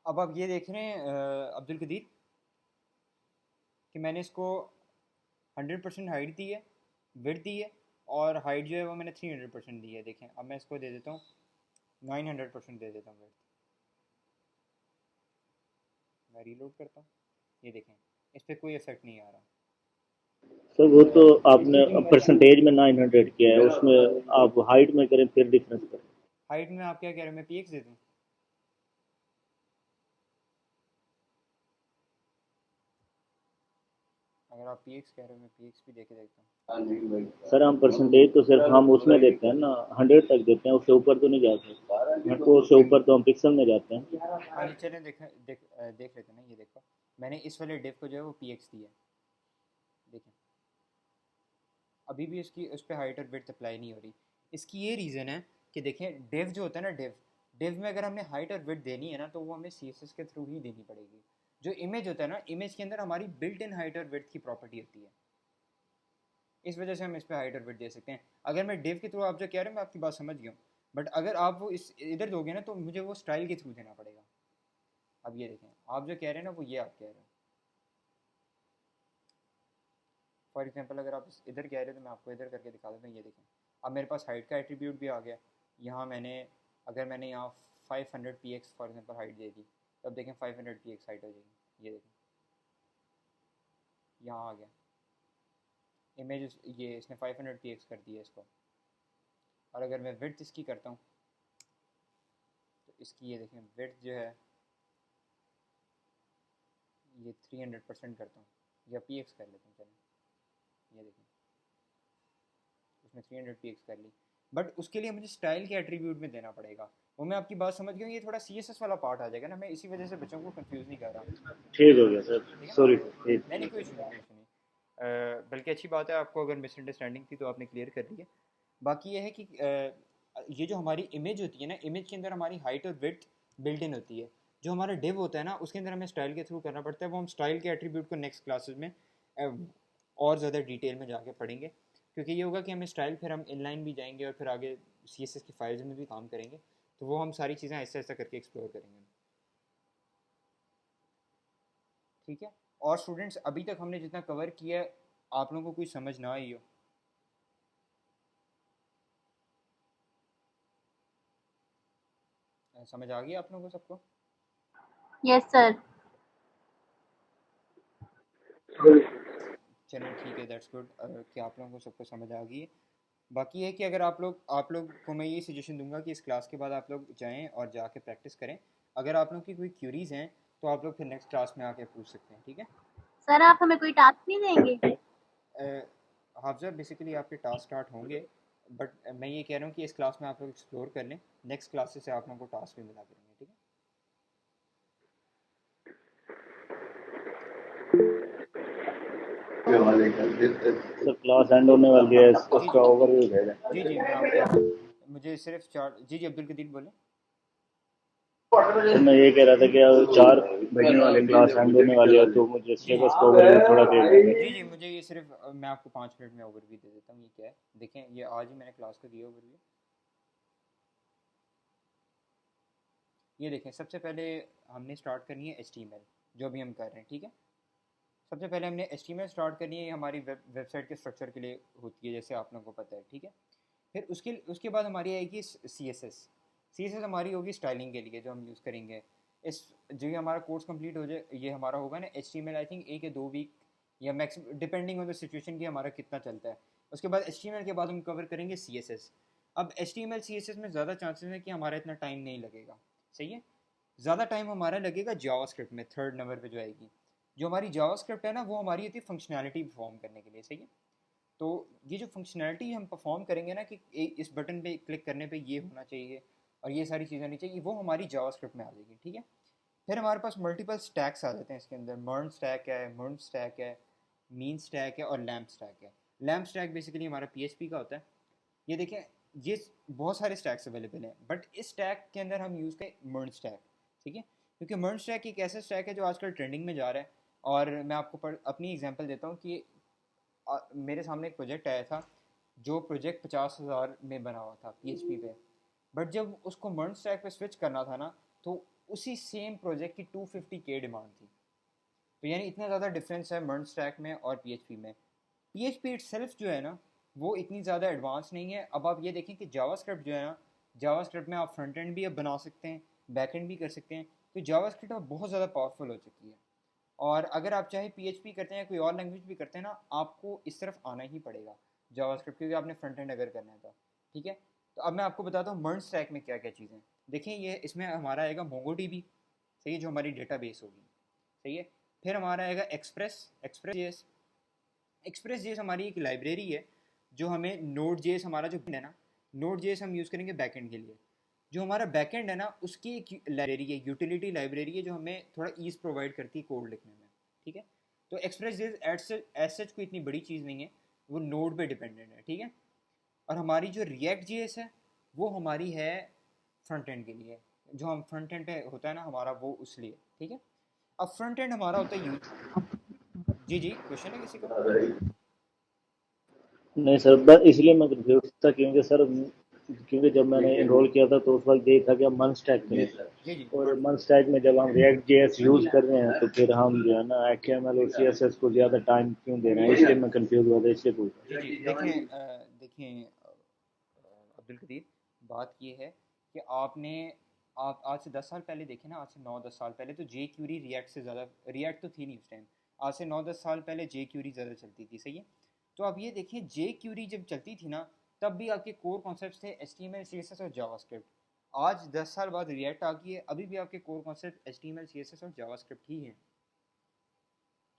अब आप ये देख रहे हैं अब्दुल कदीर, कि मैंने इसको 100% हाइट दी है, विड्थ दी है, और हाइट जो है वो मैंने 300% दी है। देखें, अब मैं इसको दे देता हूँ 900% दे देता हूँ विड्थ। मैं रीलोड करता हूँ, ये देखें, इस पर कोई इफेक्ट नहीं आ रहा। सर वो तो आपने परसेंटेज में 900 किया है, उसमें आप हाइट में करें फिर डिफरेंस करें। हाइट में आप क्या कह रहे हो, मैं पीएक्स दे दूँ? अगर आप पीएक्स कह रहे हो, मैं पीएक्स भी दे के देखता हूँ। सर हम परसेंटेज तो सिर्फ हम उसमें देते हैं ना, 100 तक देते हैं, उससे ऊपर तो नहीं जाते। तो उससे ऊपर तो हम पिक्सल में जाते हैं। हाँ जी, चलें, देख लेते हैं ना। ये देखो, मैंने इस वाले डिव को जो है वो पीएक्स दिया है। देखें, अभी भी उसकी उस पर हाइट और विड्थ अप्लाई नहीं हो रही। इसकी ये रीज़न है कि देखें, डिव जो होता है ना, डिव डिव में अगर हमने हाइट और विड्थ देनी है ना, तो वो हमें सीएसएस के थ्रू ही देनी पड़ेगी। जो इमेज होता है ना, इमेज के अंदर हमारी बिल्ट इन हाइट और विड्थ की प्रॉपर्टी होती है। इस वजह से हम इस पर हाइट और विड्थ दे सकते हैं। अगर मैं डिव के थ्रू, आप जो कह रहे हैं मैं आपकी बात समझ गया हूँ, बट अगर आप वो इस इधर दोगे ना तो मुझे वो स्टाइल के थ्रू देना पड़ेगा। अब ये देखें, आप जो कह रहे हैं ना वो ये आप कह रहे हो। फॉर एग्जांपल, अगर आप इधर कह रहे हो तो मैं आपको इधर करके दिखा देता हूँ। ये देखें, अब मेरे पास हाइट का एट्रीब्यूट भी आ गया। यहाँ मैंने, अगर मैंने यहाँ 500 P X for example height दे दी, तो अब देखें 500 पी एक्स हाइट हो जाएगी। ये देखें, यहाँ आ गया इमेज, ये इसने 500 पी एक्स कर दिया इसको। और अगर मैं विड्थ इसकी करता हूँ, तो इसकी ये देखें विड्थ जो है, ये 300% करता हूँ, या पी एक्स कर लेता हूँ, चलें। ये देखें, उसने 300 पी एक्स कर ली। बट उसके लिए मुझे स्टाइल के एट्रीब्यूट में देना पड़ेगा। वो मैं आपकी बात समझ गया हूँ, ये थोड़ा CSS वाला पार्ट आ जाएगा ना, मैं इसी वजह से बच्चों को कंफ्यूज नहीं कर रहा। ठीक हो गया सर, ठीक है ना? सॉरी सर, ठीक नहीं नहीं, ठीक कोई इशू नहीं, कोई इशू नहीं। बल्कि अच्छी बात है, आपको अगर मिसअंडरस्टैंडिंग थी तो आपने क्लियर कर दी है। बाकी ये है कि ये जो हमारी इमेज होती है ना, इमेज के अंदर हमारी हाइट और विड्थ बिल्ट इन होती है। जो हमारा डिव होता है ना, उसके अंदर हमें स्टाइल के थ्रू करना पड़ता है। वो हम स्टाइल के एट्रीब्यूट को नेक्स्ट क्लासेस में और ज़्यादा डिटेल में जाके पढ़ेंगे, क्योंकि ये होगा कि हमें स्टाइल फिर हम इनलाइन भी जाएंगे और फिर आगे CSS की फाइल्स में भी काम करेंगे। तो वो हम सारी चीज़ें ऐसा ऐसा करके एक्सप्लोर करेंगे। ठीक है। और स्टूडेंट्स, अभी तक हमने जितना कवर किया है, आप लोगों को कोई समझ ना आई हो? समझ आ गई आप लोगों को सबको? Yes sir. चलें ठीक है, दैट्स गुड कि आप लोगों को सबको समझ आ गई है। बाकी है कि अगर आप लोग को मैं ये सजेशन दूंगा कि इस क्लास के बाद आप लोग जाएं और जाके प्रैक्टिस करें। अगर आप लोग की कोई क्यूरीज हैं तो आप लोग फिर नेक्स्ट क्लास में आके पूछ सकते हैं, ठीक है? सर आप हमें कोई टास्क नहीं देंगे? हाफजा, बेसिकली आपके टास्क स्टार्ट होंगे, बट मैं ये कह रहा हूँ कि इस क्लास में आप लोग एक्सप्लोर कर लें। नेक्स्ट क्लासेस से आप लोगों को टास्क भी मिला करेंगे, ठीक है? सर, क्लास एंड होने वाली है, जी उसका जी ओवरव्यू दे दें। जी जी, मैं आपको मुझे सिर्फ चार। जी जी, अब्दुल कदीर बोले। सर मैं ये कह रहा था कि अब 4 बजने वाले क्लास एंड होने वाली है, तो मुझे जी जी सिलेबस का ओवरव्यू थोड़ा दे देंगे। जी जी, मुझे ये सिर्फ मैं आपको 5 मिनट में ओवरव्यू दे देता हूँ। ये क्या है, देखें, ये आज ही मैंने क्लास को दिया ओवरव्यू। ये देखें, सबसे पहले हमने स्टार्ट करनी है HTML, जो अभी हम कर रहे हैं, ठीक है? सबसे पहले हमने HTML स्टार्ट करनी है। ये हमारी वेबसाइट के स्ट्रक्चर के लिए होती है, जैसे आप लोगों को पता है, ठीक है? फिर उसके उसके बाद हमारी आएगी CSS हमारी होगी स्टाइलिंग के लिए, जो हम यूज़ करेंगे। इस जो ये हमारा कोर्स कंप्लीट हो जाए, ये हमारा होगा ना HTML, आई थिंक 1 या 2 वीक या max, depending on the situation की हमारा कितना चलता है। उसके बाद HTML के बाद हम कवर करेंगे CSS। अब HTML CSS में ज़्यादा चांसेस है कि हमारा इतना टाइम नहीं लगेगा, सही है? ज़्यादा टाइम हमारा लगेगा जावास्क्रिप्ट में, थर्ड नंबर पे जो आएगी। जो हमारी जावास्क्रिप्ट है ना, वो हमारी होती है फंक्शनैलिटी परफॉर्म करने के लिए, सही है? तो ये जो फंक्शनैलिटी हम परफॉर्म करेंगे ना, कि इस बटन पे क्लिक करने पे ये होना चाहिए और ये सारी चीज़ें नहीं चाहिए, वो हमारी जावास्क्रिप्ट में आ जाएगी, ठीक है? फिर हमारे पास मल्टीपल स्टैक्स आ जाते हैं इसके अंदर। मर्न स्टैक है, मीन स्टैक है और लैम्प स्टैक है। लैम्प स्टैक बेसिकली हमारा PHP का होता है। ये देखें, ये बहुत सारे स्टैक्स अवेलेबल हैं, बट इस स्टैक के अंदर हम यूज़ करें मर्न स्टैक, ठीक है? क्योंकि मर्न स्टैक एक ऐसा स्टैक है जो आजकल ट्रेंडिंग में जा रहा है। और मैं आपको अपनी एग्जांपल देता हूँ कि मेरे सामने एक प्रोजेक्ट आया था, जो प्रोजेक्ट 50,000 में बना हुआ था PHP पे। बट जब उसको मर्न स्टैक पे स्विच करना था ना, तो उसी सेम प्रोजेक्ट की 250K डिमांड थी। तो यानी इतना ज़्यादा डिफरेंस है मर्न स्टैक में और PHP में। PHP इटसेल्फ जो है ना, वो इतनी ज़्यादा एडवांस नहीं है। अब आप ये देखें कि जावास्क्रिप्ट जो है ना, जावास्क्रिप्ट में आप फ्रंट एंड भी अब बना सकते हैं, बैक एंड भी कर सकते हैं। तो जावास्क्रिप्ट अब बहुत ज़्यादा पावरफुल हो चुकी है। और अगर आप चाहे PHP करते हैं, कोई और लैंग्वेज भी करते हैं ना, आपको इस तरफ आना ही पड़ेगा जावास्क्रिप्ट, क्योंकि आपने फ्रंट एंड अगर करना है तो, ठीक है? तो अब मैं आपको बताता हूँ मर्ज स्टैक में क्या क्या चीज़ें। देखिए, ये इसमें हमारा आएगा MongoDB, सही है, जो हमारी डेटाबेस होगी, सही है? फिर हमारा आएगा एक्सप्रेस जेएस हमारी एक लाइब्रेरी है, जो हमें नोड जेएस हमारा जो है ना, नोड जेएस हम यूज़ करेंगे बैकएंड के लिए। जो हमारा बैकएंड है ना, उसकी एक लाइब्रेरी है, यूटिलिटी लाइब्रेरी है, जो हमें थोड़ा ईज प्रोवाइड करती है कोड लिखने में, ठीक है? तो एक्सप्रेस जेएस एज सच कोई इतनी बड़ी चीज़ नहीं है, वो नोड पे डिपेंडेंट है, ठीक है? और हमारी जो रिएक्ट जेएस है, वो हमारी है फ्रंट एंड के लिए। जो हम फ्रंट एंड पे होता है ना हमारा, वो उस लिए, ठीक है? अब फ्रंट एंड हमारा होता है यू। जी जी, क्वेश्चन है किसी को? नहीं सर, बस इसलिए मैं कंफ्यूज था, क्योंकि सर, क्योंकि जब मैंने इनरोल किया था तो उस वक्त यही था कि हम मन स्टैक जी करें, जी और मन स्टैक में जब हम रिएक्ट जेएस यूज़ कर रहे हैं तो फिर हम जो है ना HTML और CSS को ज़्यादा टाइम क्यों दे रहे हैं, इसलिए मैं कंफ्यूज हुआ था, इसलिए जी पूछा। जी, देखें देखें अब्दुल कदीर, बात ये है कि आपने आप आज से 10 साल पहले देखें ना, आज से 9-10 साल पहले तो जे क्यूरी रिएक्ट से ज़्यादा, रिएक्ट तो थी नहीं उस टाइम। आज से 9-10 साल पहले जे क्यूरी ज़्यादा चलती थी, सही है? तो अब ये देखिए, जे क्यूरी जब चलती थी ना, तब भी आपके कोर कॉन्सेप्ट थे HTML CSS और जावास्क्रिप्ट। आज 10 साल बाद रिएक्ट आ गई है, अभी भी आपके कोर कॉन्सेप्ट HTML CSS और जावास्क्रिप्ट ही हैं।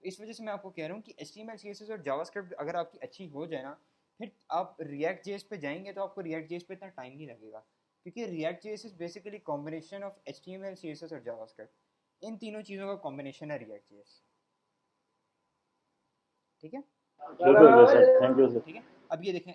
तो इस वजह से मैं आपको कह रहा हूँ कि HTML CSS और जावास्क्रिप्ट अगर आपकी अच्छी हो जाए ना, फिर आप रिएक्ट जेएस पे जाएंगे तो आपको रिएक्ट जेएस पे इतना टाइम नहीं लगेगा, क्योंकि react JS is basically combination of HTML CSS और जावास्क्रिप्ट। इन तीनों चीज़ों का कॉम्बिनेशन है रिएक्ट जेएस। ठीक है, बिल्कुल सर, थैंक यू सर। ठीक है। अब ये देखें,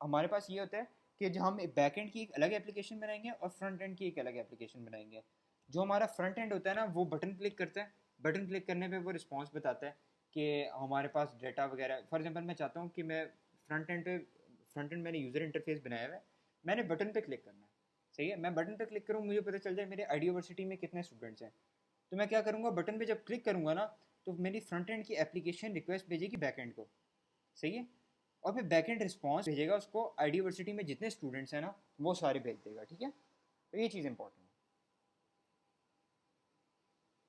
हमारे पास ये होता है कि जब हम बैक एंड की एक अलग एप्लीकेशन बनाएंगे और फ्रंट एंड की एक अलग एप्लीकेशन बनाएंगे। जो हमारा फ्रंट एंड होता है ना, वो बटन क्लिक करता है, बटन क्लिक करने पे वो रिस्पॉन्स बताता है कि हमारे पास डाटा वगैरह। फॉर एग्जांपल मैं चाहता हूँ कि मैं फ्रंट एंड मैंने यूज़र इंटरफेस बनाया हुआ है, मैंने बटन पे क्लिक करना है, सही है। मैं बटन पे क्लिक करूँ, मुझे पता चल जाए मेरे आईडी यूनिवर्सिटी में कितने स्टूडेंट्स हैं। तो मैं क्या करूँगा, बटन पे जब क्लिक करूँगा ना, तो मेरी फ्रंट एंड की एप्लीकेशन रिक्वेस्ट भेजेगी बैक एंड को, सही है। और फिर बैकएंड रिस्पॉन्स भेजेगा उसको, आईडी यूनिवर्सिटी में जितने स्टूडेंट्स हैं ना वो सारे भेज देगा, ठीक है। तो ये चीज़ इंपॉर्टेंट है,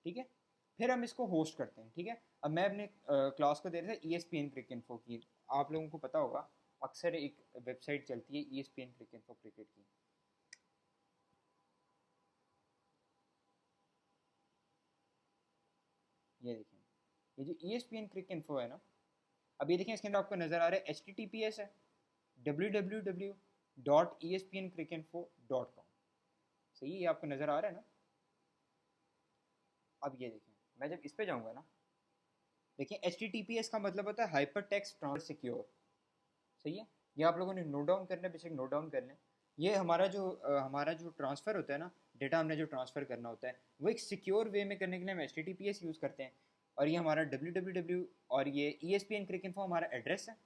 ठीक है। फिर हम इसको होस्ट करते हैं, ठीक है। अब मैं अपने क्लास को दे रहा था ESPN क्रिक इन्फो की। आप लोगों को पता होगा, अक्सर एक वेबसाइट चलती है ESPN क्रिक इन्फो क्रिकेट की। ये देखें, ये जो ESPN क्रिक इन्फो है ना, अब ये देखें इसके अंदर आपको नज़र आ रहा है HTTPS है www.espncricinfo.com, सही है, ये आपको नज़र आ रहा है ना। अब ये देखें, मैं जब इस पे जाऊंगा ना, देखिए HTTPS का मतलब होता है हाइपर टेक्स्ट ट्रांसफर सिक्योर, सही है। ये आप लोगों ने नोट डाउन करना है, बेशक नोट डाउन कर लें। ये हमारा जो ट्रांसफ़र होता है ना, डेटा हमने जो ट्रांसफ़र करना होता है, वो एक सिक्योर वे में करने के लिए हम HTTPS यूज़ करते हैं। और ये हमारा www और ये ESPN क्रिक इन्फो हमारा एड्रेस है,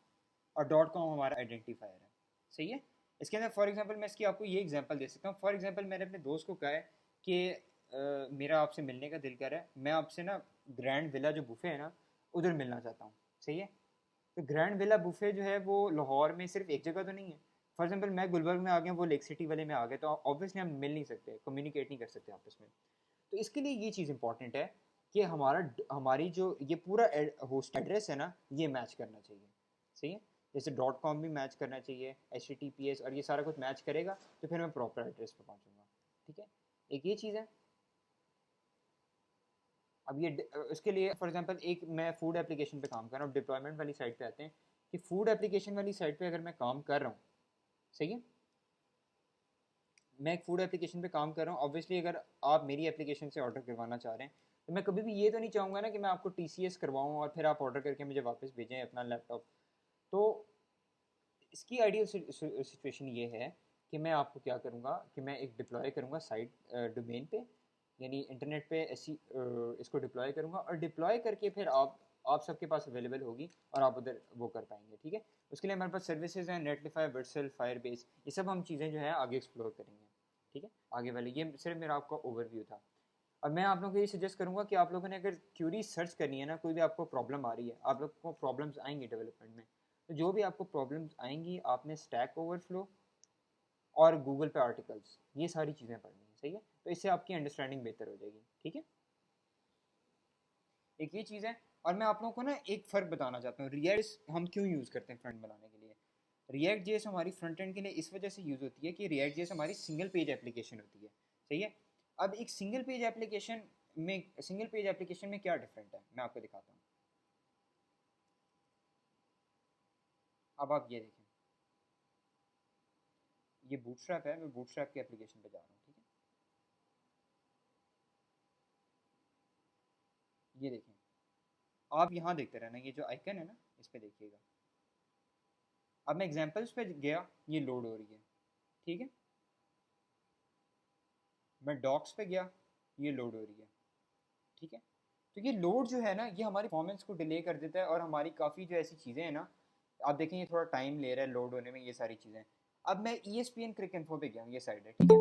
और .com हमारा आइडेंटिफायर है, सही है। इसके अंदर फॉर एग्जांपल मैं इसकी आपको ये एग्जांपल दे सकता हूँ। फॉर एग्जांपल मैंने अपने दोस्त को कहा है कि मेरा आपसे मिलने का दिल कर रहा है, मैं आपसे ना ग्रैंड विला जो बुफे है ना, उधर मिलना चाहता हूँ, सही है। तो ग्रैंड विला बुफे जो है वो लाहौर में सिर्फ एक जगह तो नहीं है। फॉर एग्जांपल मैं गुलबर्ग में आ गया, वो लेक सिटी वाले में आ गए, तो ऑब्वियसली हम मिल नहीं सकते, कम्युनिकेट नहीं कर सकते आपस में। तो इसके लिए ये चीज़ इंपॉर्टेंट है कि हमारी जो ये पूरा होस्ट एड्रेस है ना, ये मैच करना चाहिए, सही है। जैसे .com भी मैच करना चाहिए, HTTPS और ये सारा कुछ मैच करेगा, तो फिर मैं प्रॉपर एड्रेस पे पहुंचूंगा, ठीक है। एक ये चीज़ है। अब ये इसके लिए फॉर एग्जांपल एक मैं फूड एप्लीकेशन पे काम कर रहा हूँ, डिप्लॉयमेंट वाली साइड पे आते हैं कि फूड एप्लीकेशन वाली साइड पे अगर मैं काम कर रहा हूँ, सही है, मैं एक फूड एप्लीकेशन पे काम कर रहा हूँ। ऑब्वियसली अगर आप मेरी एप्लीकेशन से ऑर्डर करवाना चाह रहे हैं, तो मैं कभी भी ये तो नहीं चाहूँगा ना कि मैं आपको TCS करवाऊँ और फिर आप ऑर्डर करके मुझे वापस भेजें अपना लैपटॉप। तो इसकी आइडियल सिचुएशन ये है कि मैं आपको क्या करूँगा कि मैं एक डिप्लॉय करूँगा साइट डोमेन पे, यानी इंटरनेट पे ऐसी इसको डिप्लॉय करूँगा, और डिप्लॉय करके फिर आप सबके पास अवेलेबल होगी और आप उधर वो कर पाएंगे, ठीक है। उसके लिए हमारे पास सर्विसेज हैं, नेटलिफाई, वर्सल, फायरबेस, ये सब हम चीज़ें जो है आगे एक्सप्लोर करेंगे, ठीक है। आगे वाले ये सिर्फ मेरा आपका ओवरव्यू था। अब मैं आप लोगों को ये सजेस्ट करूँगा कि आप लोगों ने अगर क्यूरी सर्च करनी है ना, कोई भी आपको प्रॉब्लम आ रही है, आप लोग को प्रॉब्लम्स आएंगी डेवलपमेंट में, तो जो भी आपको प्रॉब्लम्स आएंगी आपने स्टैक ओवरफ्लो और गूगल पे आर्टिकल्स, ये सारी चीज़ें पढ़नी है, सही है। तो इससे आपकी अंडरस्टैंडिंग बेहतर हो जाएगी, ठीक है। एक ये चीज़ है। और मैं आप लोगों को ना एक फ़र्क बताना चाहता हूँ, रिएक्ट हम क्यों यूज़ करते हैं फ्रंट बनाने के लिए। रिएक्ट जेएस हमारी फ्रंट एंड के लिए इस वजह से यूज़ होती है कि रिएक्ट जेएस हमारी सिंगल पेज एप्लीकेशन होती है, सही है। अब एक सिंगल पेज एप्लीकेशन में क्या डिफरेंट है, मैं आपको दिखाता हूँ। अब आप ये देखें, ये बूटस्ट्रैप है, मैं बूटस्ट्रैप के एप्लीकेशन पे जा रहा हूँ, ठीक है। ये देखें, आप यहाँ देखते रहना, ये जो आइकन है ना, इस पे देखिएगा। अब मैं एग्जांपल्स पे गया, ये लोड हो रही है, ठीक है। मैं डॉक्स पे गया, ये लोड हो रही है, ठीक है। तो ये लोड जो है ना, ये हमारी परफॉर्मेंस को डिले कर देता है, और हमारी काफ़ी जो ऐसी चीज़ें हैं ना, आप देखें ये थोड़ा टाइम ले रहा है लोड होने में, ये सारी चीज़ें। अब मैं ESPN क्रिक इन्फो पे गया हूँ, ये साइड है, ठीक है।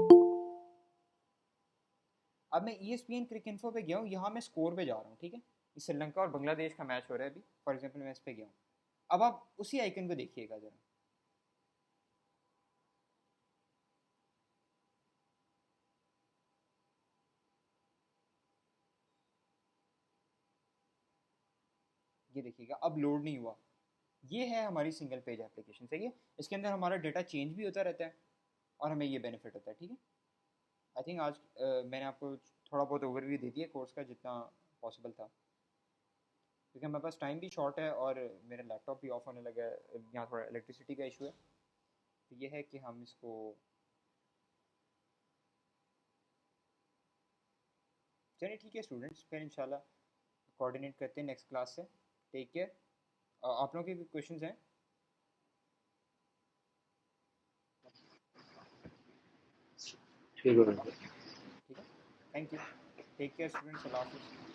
अब मैं ESPN क्रिक इन्फो पे गया हूँ, यहाँ मैं स्कोर पे जा रहा हूँ, ठीक है। श्रीलंका और बांग्लादेश का मैच हो रहा है अभी, फॉर एग्जाम्पल मैं इस पे गया हूँ। अब आप उसी आइकन को देखिएगा ज़रा, ये देखिएगा, अब लोड नहीं हुआ। ये है हमारी सिंगल पेज एप्लीकेशन, सही है। इसके अंदर हमारा डेटा चेंज भी होता रहता है और हमें ये बेनिफिट होता है, ठीक है। आई थिंक आज मैंने आपको थोड़ा बहुत ओवरव्यू दे दिया कोर्स का, जितना पॉसिबल था। क्योंकि हमारे पास टाइम भी शॉर्ट है और मेरा लैपटॉप भी ऑफ होने लगा है, यहाँ थोड़ा इलेक्ट्रिसिटी का इशू है। तो ये है कि हम इसको, चलिए ठीक है स्टूडेंट्स, फिर इंशाल्लाह कोऑर्डिनेट करते हैं नेक्स्ट क्लास से। Take care. आप लोगों के क्वेश्चंस हैं? ठीक है। ठीक है, thank you. Take care students, अल्लाह हाफिज़।